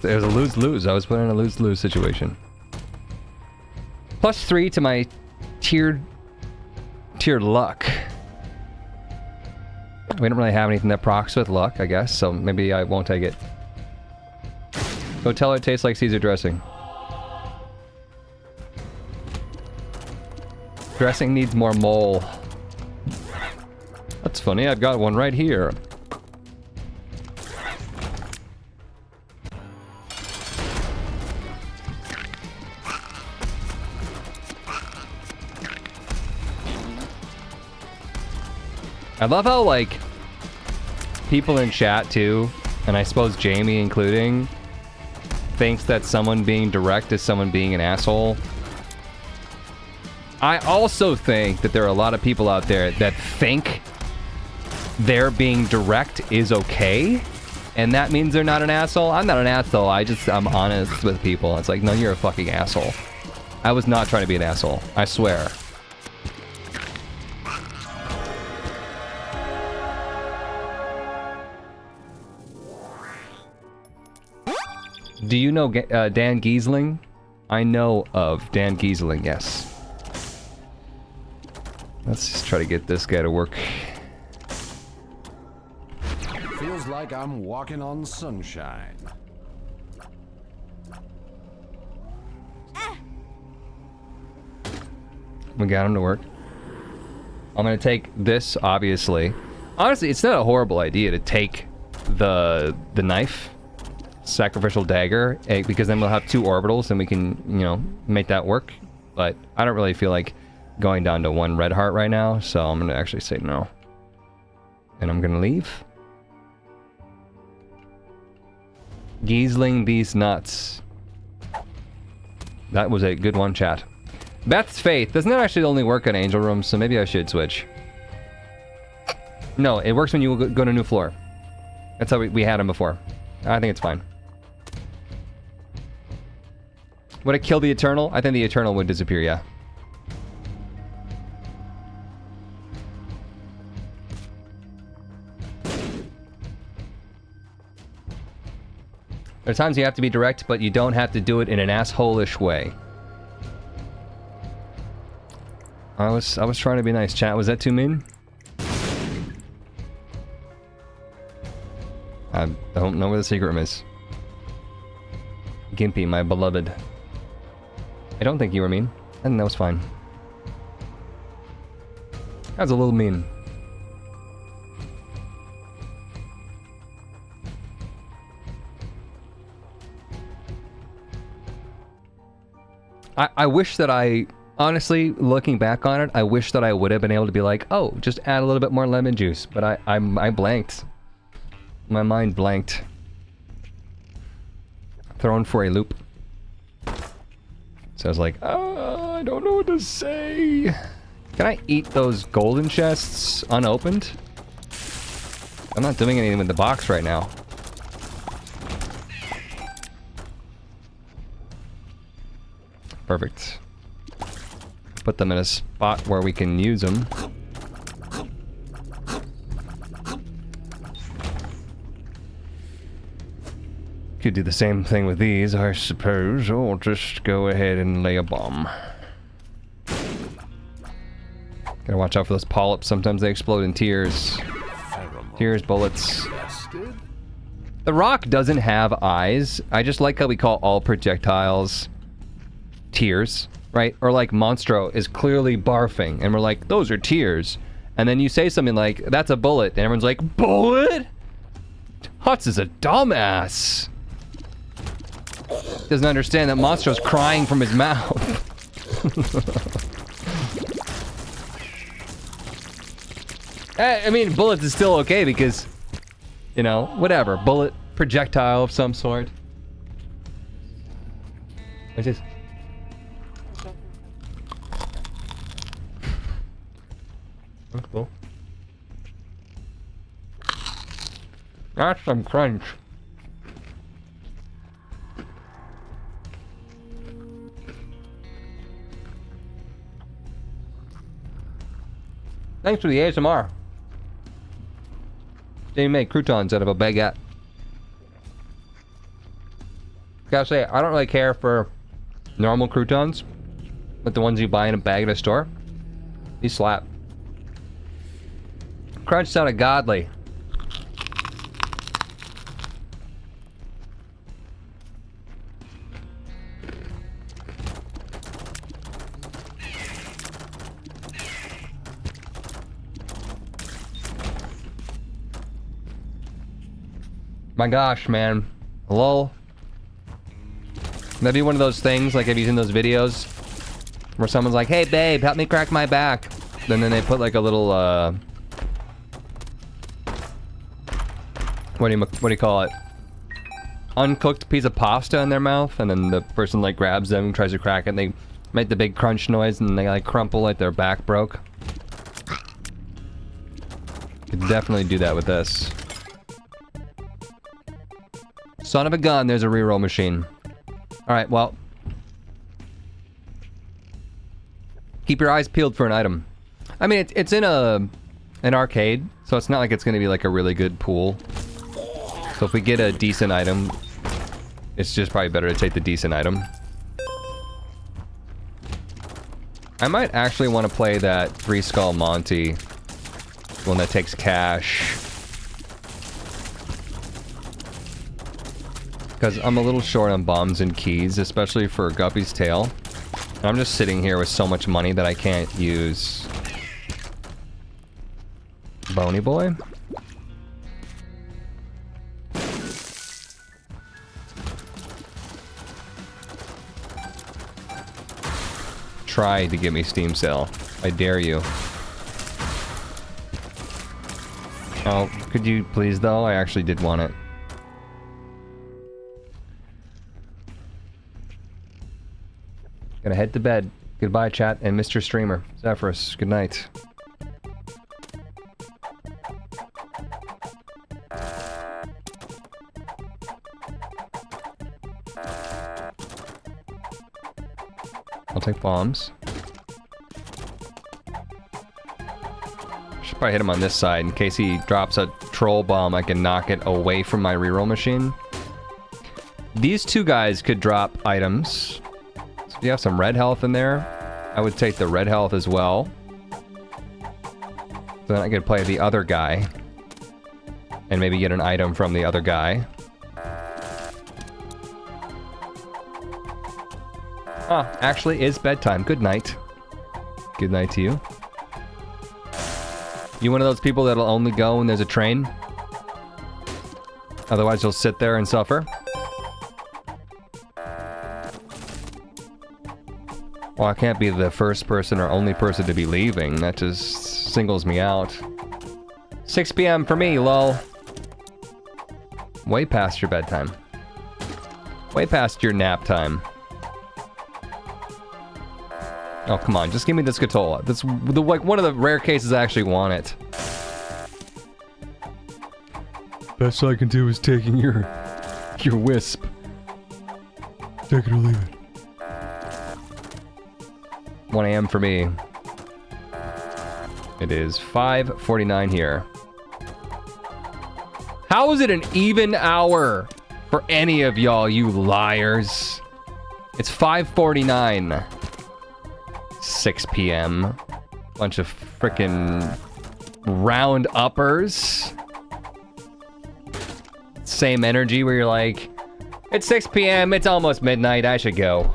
was a lose-lose. I was put in a lose-lose situation. +3 to my tiered luck. We don't really have anything that procs with luck, I guess, so maybe I won't take it. Go tell her it tastes like Caesar dressing. Dressing needs more mole. That's funny, I've got one right here. I love how, like, people in chat, too, and I suppose Jamie including, thinks that someone being direct is someone being an asshole. I also think that there are a lot of people out there that think their being direct is okay, and that means they're not an asshole. I'm not an asshole, I'm honest with people. It's like, no, you're a fucking asshole. I was not trying to be an asshole, I swear. Do you know Dan Giesling? I know of Dan Giesling, yes. Let's just try to get this guy to work. Feels like I'm walking on sunshine. We got him to work. I'm gonna take this, obviously. Honestly, it's not a horrible idea to take the knife. Sacrificial dagger, because then we'll have 2 orbitals and we can, you know, make that work. But I don't really feel like going down to 1 red heart right now, so I'm gonna actually say no. And I'm gonna leave. Giesling these nuts. That was a good one, chat. Beth's Faith. Doesn't that actually only work on Angel Rooms? So maybe I should switch. No, it works when you go to a new floor. That's how we had him before. I think it's fine. Would it kill the Eternal? I think the Eternal would disappear, yeah. There are times you have to be direct, but you don't have to do it in an asshole-ish way. I was trying to be nice, chat. Was that too mean? I don't know where the secret room is. Gimpy, my beloved. I don't think you were mean. I think that was fine. That was a little mean. I wish that honestly, looking back on it, I wish that I would have been able to be like, oh, just add a little bit more lemon juice. But I blanked. My mind blanked. Thrown for a loop. So I was like, I don't know what to say. Can I eat those golden chests unopened? I'm not doing anything with the box right now. Perfect. Put them in a spot where we can use them. Could do the same thing with these, I suppose, or just go ahead and lay a bomb. Gotta watch out for those polyps. Sometimes they explode in tears. Tears, bullets. The rock doesn't have eyes. I just like how we call all projectiles tears, right? Or like Monstro is clearly barfing, and we're like, those are tears. And then you say something like, that's a bullet, and everyone's like, bullet? Hutz is a dumbass. Doesn't understand that Monstro's crying from his mouth. I mean, bullets is still okay because, you know, whatever. Bullet, projectile of some sort. What's this? Oh, cool. That's some crunch. Thanks for the ASMR. They make croutons out of a baguette. Gotta say, I don't really care for normal croutons, but the ones you buy in a bag at a store, these slap. Crunch sounded godly. My gosh, man. Lol. That'd be one of those things, like have you seen those videos where someone's like, hey babe, help me crack my back. And then they put like a little, what do you call it? Uncooked piece of pasta in their mouth, and then the person like grabs them and tries to crack it, and they make the big crunch noise, and they like crumple like their back broke. Could definitely do that with this. Son of a gun, there's a reroll machine. Alright, well. Keep your eyes peeled for an item. I mean, it's in an arcade, so it's not like it's going to be like a really good pool. So if we get a decent item, it's just probably better to take the decent item. I might actually want to play that 3 Skull Monty. One that takes cash. Because I'm a little short on bombs and keys, especially for Guppy's Tail. And I'm just sitting here with so much money that I can't use... Bony Boy? Try to give me Steam Sale. I dare you. Oh, could you please though? I actually did want it. Gonna head to bed. Goodbye, chat, and Mr. Streamer. Zephyrus, good night. I'll take bombs. Should probably hit him on this side in case he drops a troll bomb. I can knock it away from my reroll machine. These two guys could drop items. So if you have some red health in there, I would take the red health as well. So then I could play the other guy. And maybe get an item from the other guy. Ah, actually, it's bedtime. Good night. Good night to you. You one of those people that'll only go when there's a train? Otherwise, you'll sit there and suffer? Well, I can't be the first person or only person to be leaving. That just singles me out. 6 p.m. for me, lol. Way past your bedtime. Way past your nap time. Oh, come on, just give me this Scatola. That's like one of the rare cases I actually want it. Best I can do is taking your wisp. Take it or leave it. 1 a.m. for me. It is 5:49 here. How is it an even hour? For any of y'all, you liars. It's 5:49. 6 p.m. Bunch of frickin' round uppers. Same energy where you're like, it's 6 p.m., it's almost midnight, I should go.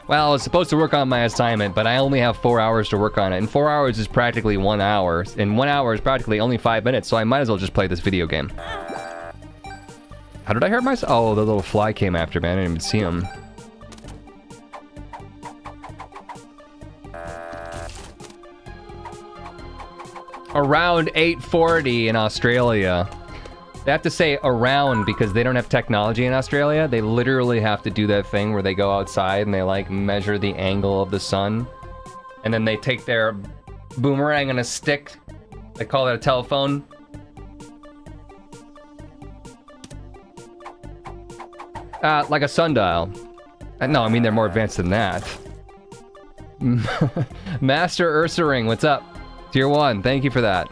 Well, I was supposed to work on my assignment, but I only have 4 hours to work on it, and 4 hours is practically 1 hour, and 1 hour is practically only 5 minutes, so I might as well just play this video game. How did I hurt myself? Oh, the little fly came after me. I didn't even see him. Around 8:40 in Australia. They have to say around because they don't have technology in Australia. They literally have to do that thing where they go outside and they like measure the angle of the sun. And then they take their boomerang on a stick. They call it a telephone. Like a sundial. No, I mean they're more advanced than that. Master Ursaring, what's up? Tier 1, thank you for that.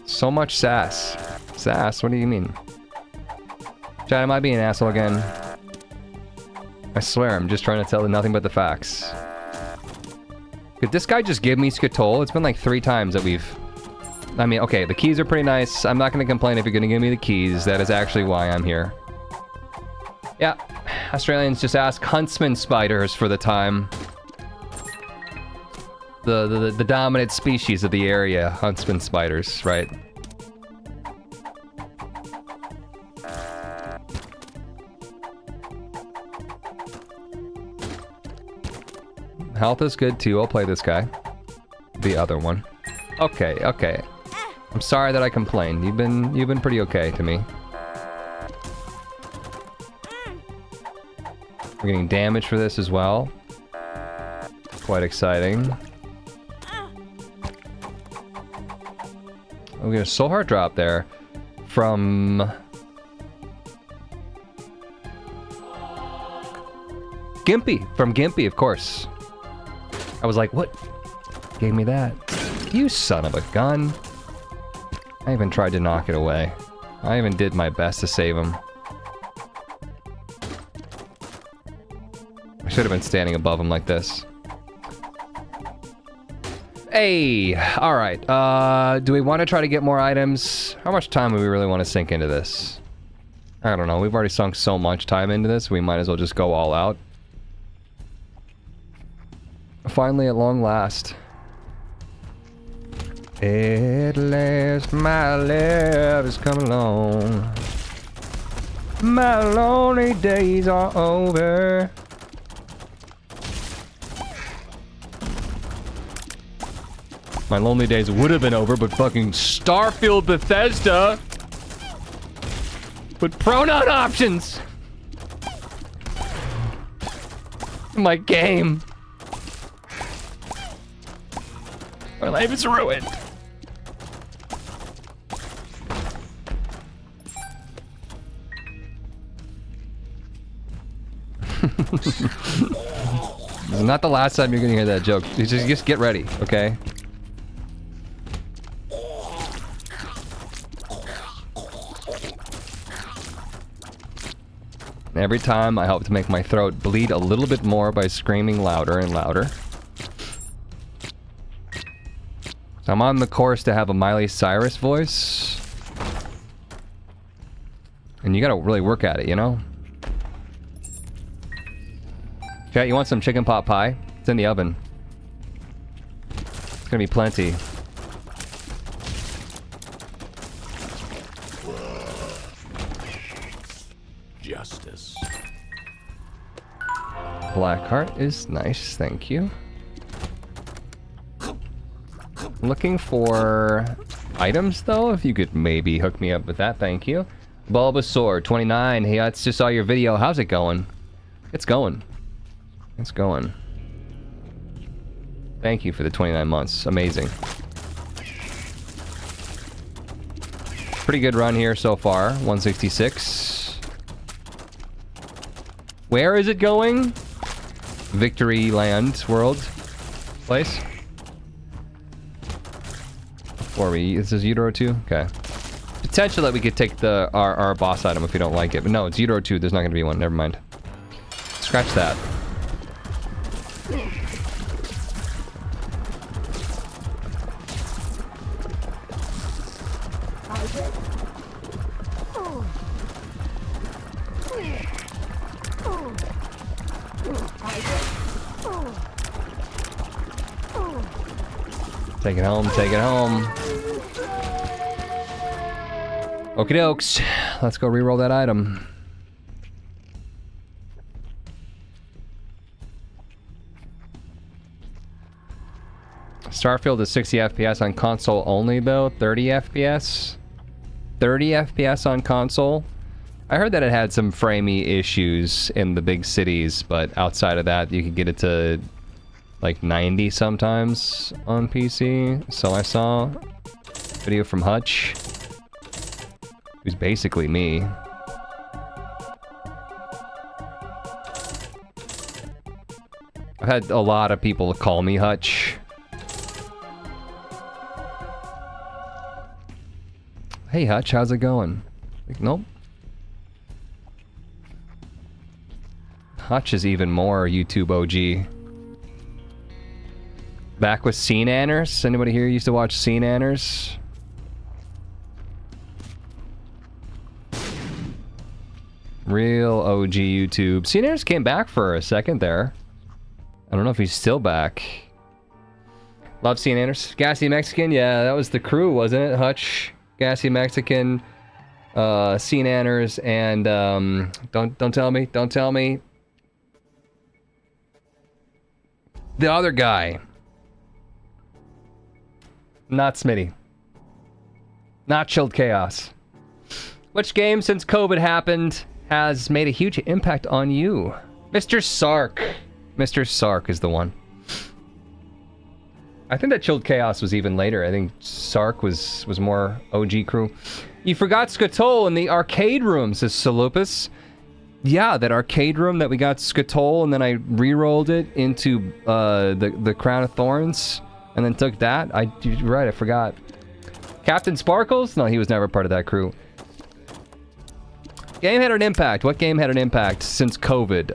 So much sass. Sass, what do you mean? Chad, am I being an asshole again? I swear, I'm just trying to tell you nothing but the facts. Could this guy just give me Skitol? It's been like 3 times that we've... I mean, okay, the keys are pretty nice. I'm not going to complain if you're going to give me the keys. That is actually why I'm here. Yeah, Australians just ask huntsman spiders for the time. The dominant species of the area, huntsman spiders, right? Health is good too. I'll play this guy. The other one. Okay, okay. I'm sorry that I complained. You've been pretty okay to me. We're getting damage for this as well. Quite exciting. We get a soul heart drop there from Gimpy. From Gimpy, of course. I was like, what? Gave me that. You son of a gun. I even tried to knock it away. I even did my best to save him. I should have been standing above him like this. Hey! Alright, do we want to try to get more items? How much time do we really want to sink into this? I don't know, we've already sunk so much time into this, we might as well just go all out. Finally, at long last. At last, my love has come along. My lonely days are over. My lonely days would have been over, but fucking Starfield Bethesda put pronoun options in my game. My life is ruined. This is not the last time you're gonna hear that joke. Just get ready, okay? Every time I hope to make my throat bleed a little bit more by screaming louder and louder. So I'm on the course to have a Miley Cyrus voice. And you gotta really work at it, you know? Chat, you want some chicken pot pie? It's in the oven. It's gonna be plenty. Justice. Black heart is nice, thank you. Looking for items though, if you could maybe hook me up with that, thank you. Bulbasaur 29, hey, I just saw your video, how's it going? It's going. It's going. Thank you for the 29 months, amazing. Pretty good run here so far, 166. Where is it going? Victory Land world place. Or is this Utero 2? Okay. Potential that we could take our boss item if we don't like it. But no, it's Utero 2. There's not going to be one. Never mind. Scratch that. Take it home, take it home. Okie dokes. Let's go reroll that item. Starfield is 60 FPS on console only though, 30 FPS? 30 FPS on console? I heard that it had some framey issues in the big cities, but outside of that, you could get it to like 90 sometimes on PC. So I saw a video from Hutch, who's basically me. I've had a lot of people call me Hutch. Hey Hutch, how's it going? Like, nope. Hutch is even more YouTube OG. Back with Scene Anners? Anybody here used to watch Scene Anners? Real OG YouTube. Scene Anners came back for a second there. I don't know if he's still back. Love Scene Anners. Gassy Mexican? Yeah, that was the crew, wasn't it? Hutch, Gassy Mexican, Scene Anners, and don't tell me. The other guy. Not Smitty. Not Chilled Chaos. Which game since COVID happened has made a huge impact on you? Mr. Sark. Mr. Sark is the one. I think that Chilled Chaos was even later. I think Sark was more OG crew. You forgot Skatol in the arcade room, says Salupus. Yeah, that arcade room that we got Skatol, and then I re-rolled it into the Crown of Thorns, and then took that. You're right, I forgot. Captain Sparkles? No, he was never part of that crew. Game had an impact. What game had an impact since COVID?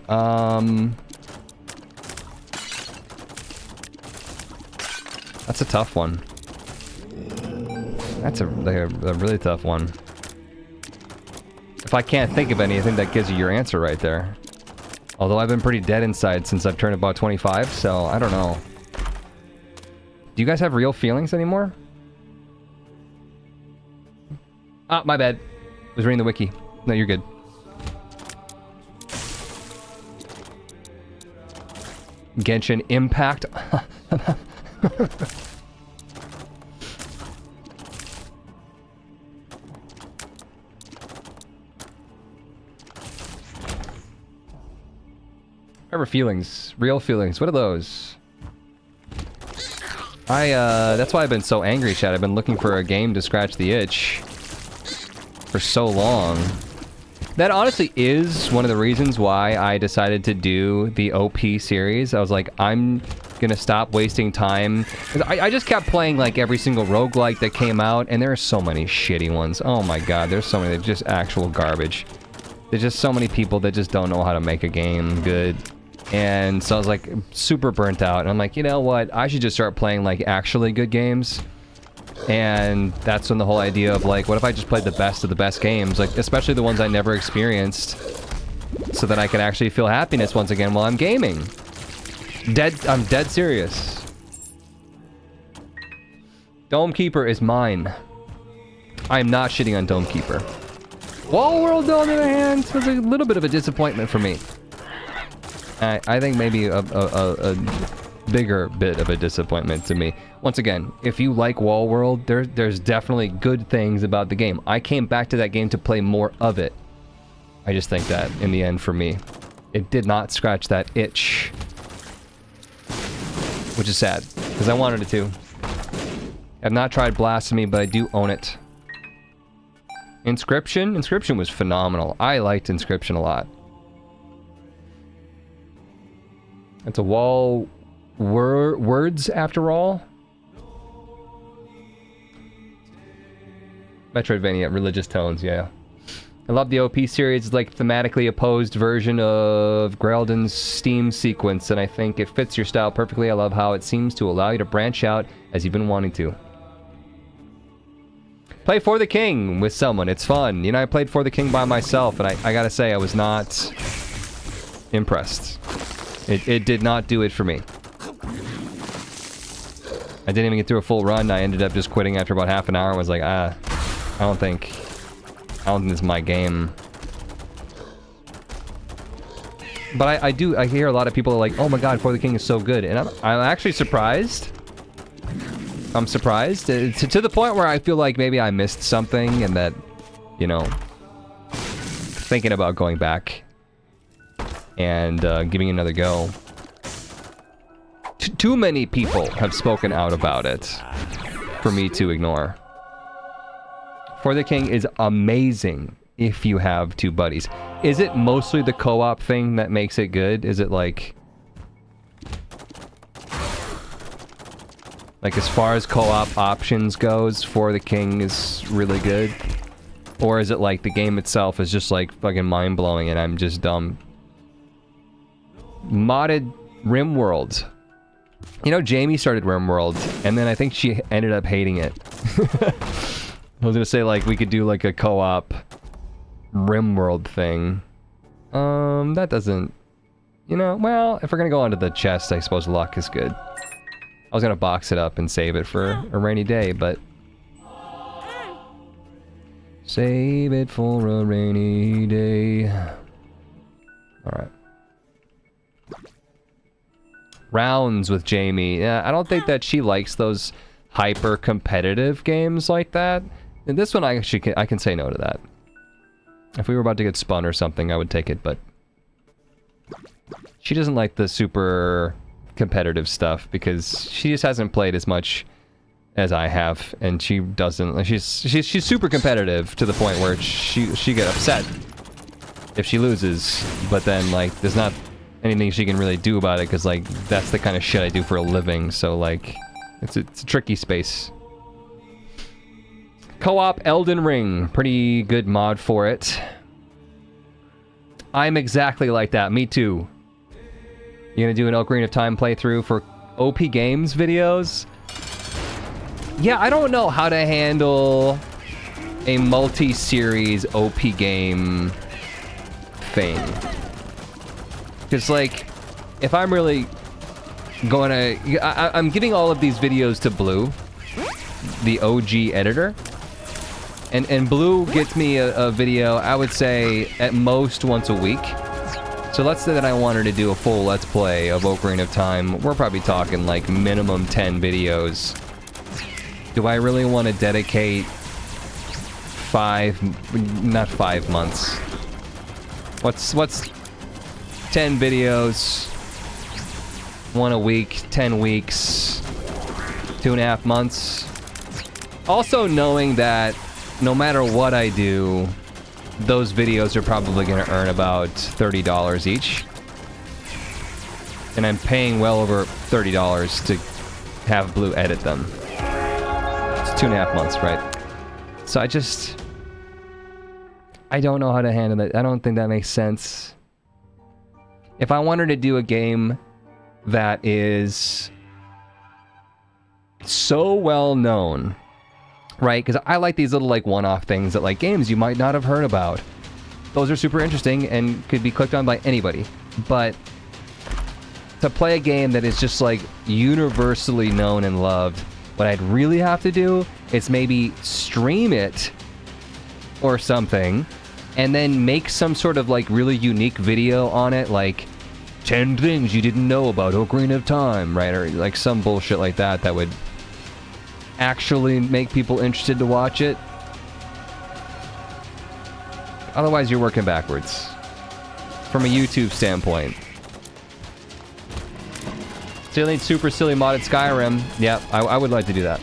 That's a tough one. That's a really tough one. If I can't think of any, I think that gives you your answer right there. Although I've been pretty dead inside since I've turned about 25, so I don't know. Do you guys have real feelings anymore? Ah, my bad. I was reading the wiki. No, you're good. Genshin Impact. Remember feelings, real feelings. What are those? That's why I've been so angry, chat. I've been looking for a game to scratch the itch for so long. That honestly is one of the reasons why I decided to do the OP series. I was like, I'm gonna stop wasting time. I just kept playing like every single roguelike that came out, and there are so many shitty ones. Oh my god, there's so many that are just actual garbage. There's just so many people that just don't know how to make a game good. And so I was like super burnt out, and I'm like, you know what, I should just start playing like actually good games. And that's when the whole idea of like, what if I just played the best of the best games, like especially the ones I never experienced, so that I can actually feel happiness once again while I'm gaming. I'm dead serious. Dome Keeper is mine. I am not shitting on Dome Keeper. Wall World, on the other hand, was a little bit of a disappointment for me. I think maybe a bigger bit of a disappointment to me. Once again, if you like Wall World, there's definitely good things about the game. I came back to that game to play more of it. I just think that, in the end, for me, it did not scratch that itch. Which is sad, because I wanted it to. I've not tried Blasphemy, but I do own it. Inscription? Inscription was phenomenal. I liked Inscription a lot. It's a wall words after all. Metroidvania, religious tones, yeah. I love the OP series. It's like thematically opposed version of Graelden's Steam sequence, and I think it fits your style perfectly. I love how it seems to allow you to branch out as you've been wanting to. Play For the King with someone. It's fun. You know, I played For the King by myself, and I gotta say, I was not impressed. It did not do it for me. I didn't even get through a full run. I ended up just quitting after about half an hour and was like, I don't think this is my game. But I hear a lot of people are like, oh my god, For the King is so good. And I'm actually surprised. I'm surprised. To the point where I feel like maybe I missed something and that, you know, thinking about going back and giving it another go. Too many people have spoken out about it for me to ignore. For the King is amazing if you have two buddies. Is it mostly the co-op thing that makes it good? Is it like as far as co-op options goes, For the King is really good? Or is it like the game itself is just like fucking mind-blowing and I'm just dumb? Modded RimWorld. You know, Jamie started RimWorld, and then I think she ended up hating it. I was gonna say, like, we could do, like, a co-op RimWorld thing. That doesn't... You know, well, if we're gonna go onto the chest, I suppose luck is good. I was gonna box it up and save it for a rainy day, but... Save it for a rainy day. Alright. Rounds with Jamie. Yeah, I don't think that she likes those hyper-competitive games like that. And this one, I can say no to that. If we were about to get spun or something, I would take it, but... She doesn't like the super competitive stuff, because she just hasn't played as much as I have, and she doesn't... She's super competitive to the point where she get upset if she loses, but then, like, there's not anything she can really do about it, because, like, that's the kind of shit I do for a living, so, like, it's a tricky space. Co-op Elden Ring. Pretty good mod for it. I'm exactly like that. Me too. You gonna do an Ocarina of Time playthrough for OP Games videos? Yeah, I don't know how to handle a multi-series OP game thing. Because, like, if I'm really going to... I'm giving all of these videos to Blue, the OG editor. And Blue gets me a video, I would say, at most once a week. So let's say that I wanted to do a full Let's Play of Ocarina of Time. We're probably talking, like, minimum 10 videos. Do I really want to dedicate not 5 months. What's 10 videos, 1 a week, 10 weeks, 2.5 months. Also knowing that no matter what I do, those videos are probably going to earn about $30 each. And I'm paying well over $30 to have Blue edit them. It's 2.5 months, right? So I don't know how to handle it. I don't think that makes sense. If I wanted to do a game that is so well known, right? Because I like these little, like, one-off things that, like, games you might not have heard about. Those are super interesting and could be clicked on by anybody. But to play a game that is just, like, universally known and loved, what I'd really have to do is maybe stream it or something, and then make some sort of, like, really unique video on it, like 10 things you didn't know about Ocarina of Time, right? Or, like, some bullshit like that that would actually make people interested to watch it. Otherwise, you're working backwards. From a YouTube standpoint. Still need super silly modded Skyrim. Yeah, I would like to do that.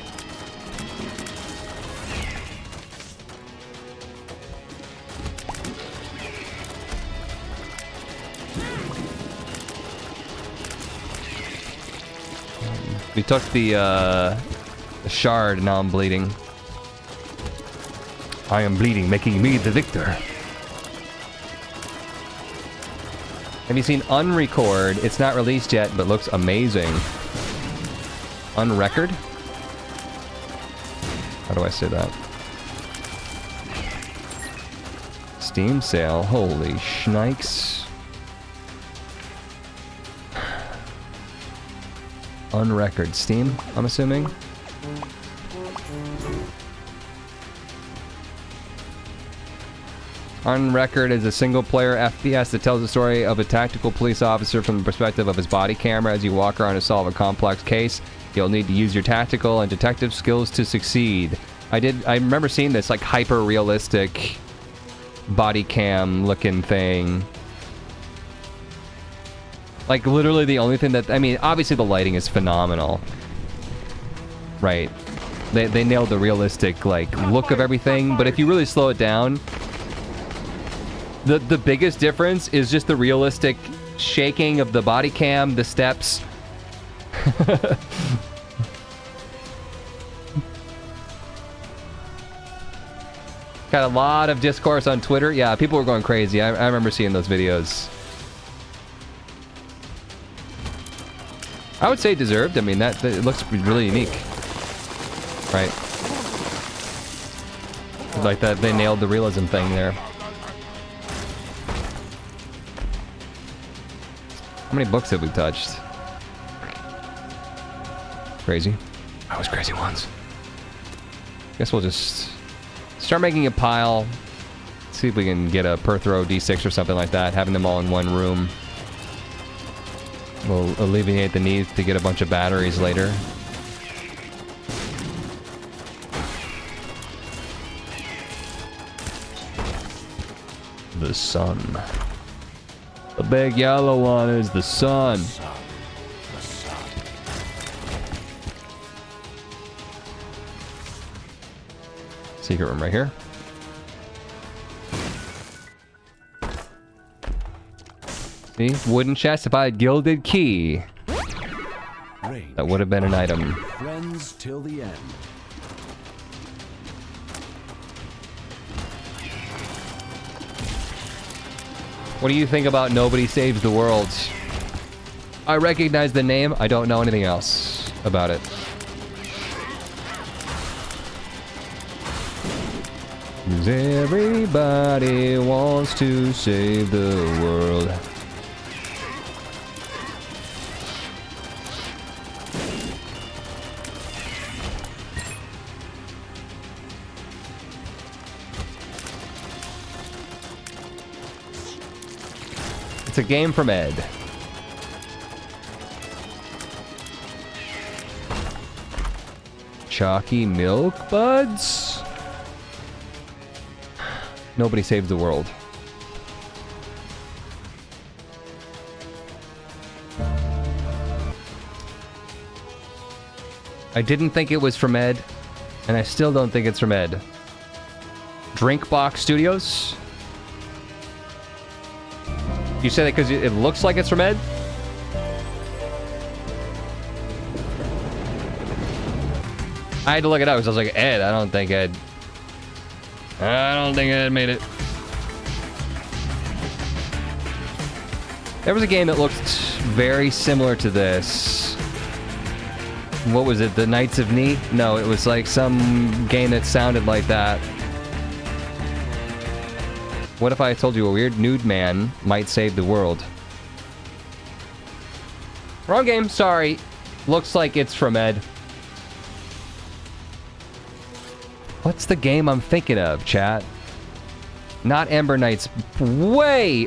took the shard, now I'm bleeding. I am bleeding, making me the victor. Have you seen Unrecord? It's not released yet, but looks amazing. Unrecord? How do I say that? Steam sale. Holy shnikes. Unrecord. Steam, I'm assuming? Unrecord is a single-player FPS that tells the story of a tactical police officer from the perspective of his body camera as you walk around to solve a complex case. You'll need to use your tactical and detective skills to succeed. I remember seeing this, like, hyper-realistic body cam looking thing. Like, literally the only thing that... I mean, obviously the lighting is phenomenal. Right. They nailed the realistic, like, look of everything, but if you really slow it down... The biggest difference is just the realistic shaking of the body cam, the steps. Got a lot of discourse on Twitter. Yeah, people were going crazy. I remember seeing those videos. I would say deserved. I mean, that it looks really unique. Right. Like that, they nailed the realism thing there. How many books have we touched? Crazy. I was crazy once. Guess we'll just start making a pile. See if we can get a per throw D6 or something like that. Having them all in one room will alleviate the need to get a bunch of batteries later. The sun. The big yellow one is the sun. Secret room right here. See? Wooden chest. If I had gilded key, that would have been an item. Friends till the end. What do you think about Nobody Saves the World? I recognize the name. I don't know anything else about it. 'Cause everybody wants to save the world. It's a game from Ed. Chalky milk buds? Nobody saves the world. I didn't think it was from Ed, and I still don't think it's from Ed. Drinkbox Studios? You say that because it looks like it's from Ed? I had to look it up because I was like, Ed, I don't think Ed made it. There was a game that looked very similar to this. What was it? The Knights of Ni? No, it was like some game that sounded like that. What if I told you a weird nude man might save the world? Wrong game, sorry. Looks like it's from Ed. What's the game I'm thinking of, chat? Not Ember Knights. Way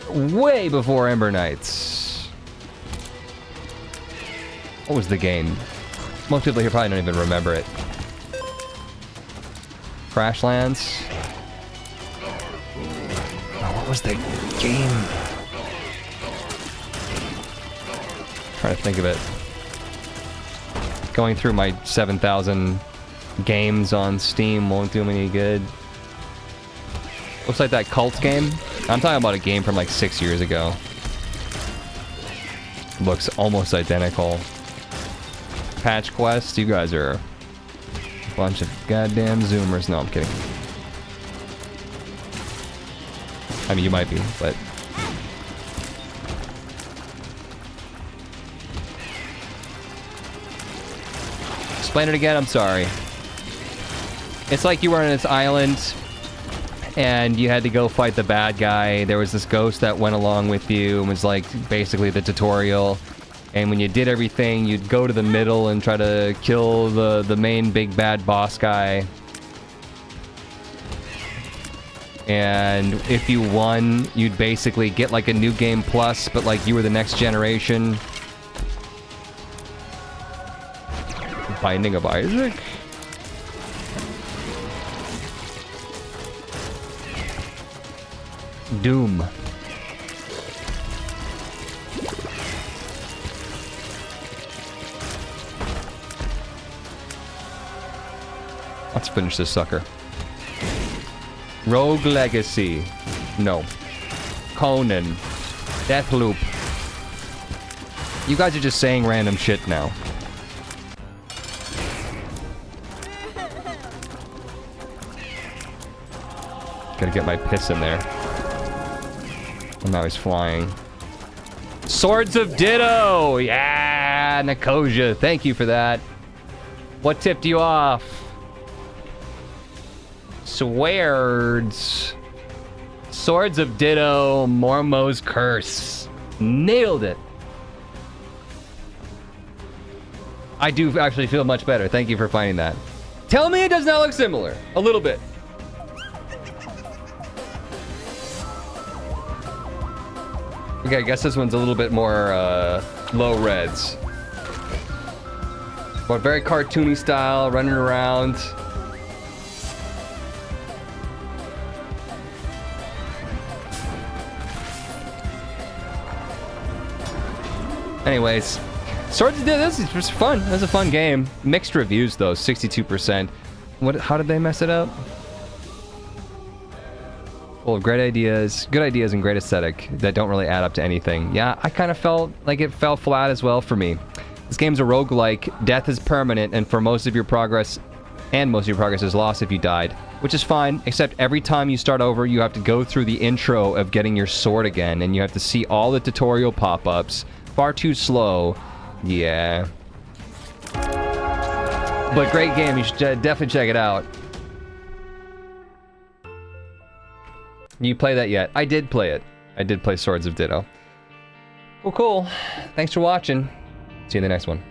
before Ember Knights. What was the game? Most people here probably don't even remember it. Crashlands. What was the game? Trying to think of it. Going through my 7,000 games on Steam won't do me any good. Looks like that cult game. I'm talking about a game from like 6 years ago. Looks almost identical. patch quests. You guys are a bunch of goddamn zoomers. No, I'm kidding. I mean, you might be, but... Explain it again, I'm sorry. It's like you were on this island, and you had to go fight the bad guy. There was this ghost that went along with you, and was like, basically the tutorial. And when you did everything, you'd go to the middle and try to kill the main big bad boss guy. And if you won, you'd basically get like a new game plus, but like you were the next generation. Binding of Isaac? Doom. Let's finish this sucker. Rogue Legacy. No. Conan. Deathloop. You guys are just saying random shit now. Gotta get my piss in there. And now he's flying. Swords of Ditto! Yeah, Nicosia. Thank you for that. What tipped you off? Swords. Swords of Ditto, Mormo's Curse. Nailed it. I do actually feel much better. Thank you for finding that. Tell me it does not look similar. A little bit. Okay, I guess this one's a little bit more low reds. But very cartoony style, running around. Anyways, Swords of Ditto, this was fun. It was a fun game. Mixed reviews though, 62%. What? How did they mess it up? Well, great ideas, good ideas, and great aesthetic that don't really add up to anything. Yeah, I kind of felt like it fell flat as well for me. This game's a roguelike. Death is permanent, and for most of your progress, is lost if you died, which is fine, except every time you start over, you have to go through the intro of getting your sword again, and you have to see all the tutorial pop-ups. Far too slow. Yeah. But great game. You should definitely check it out. You play that yet? I did play it. I did play Swords of Ditto. Cool, cool. Thanks for watching. See you in the next one.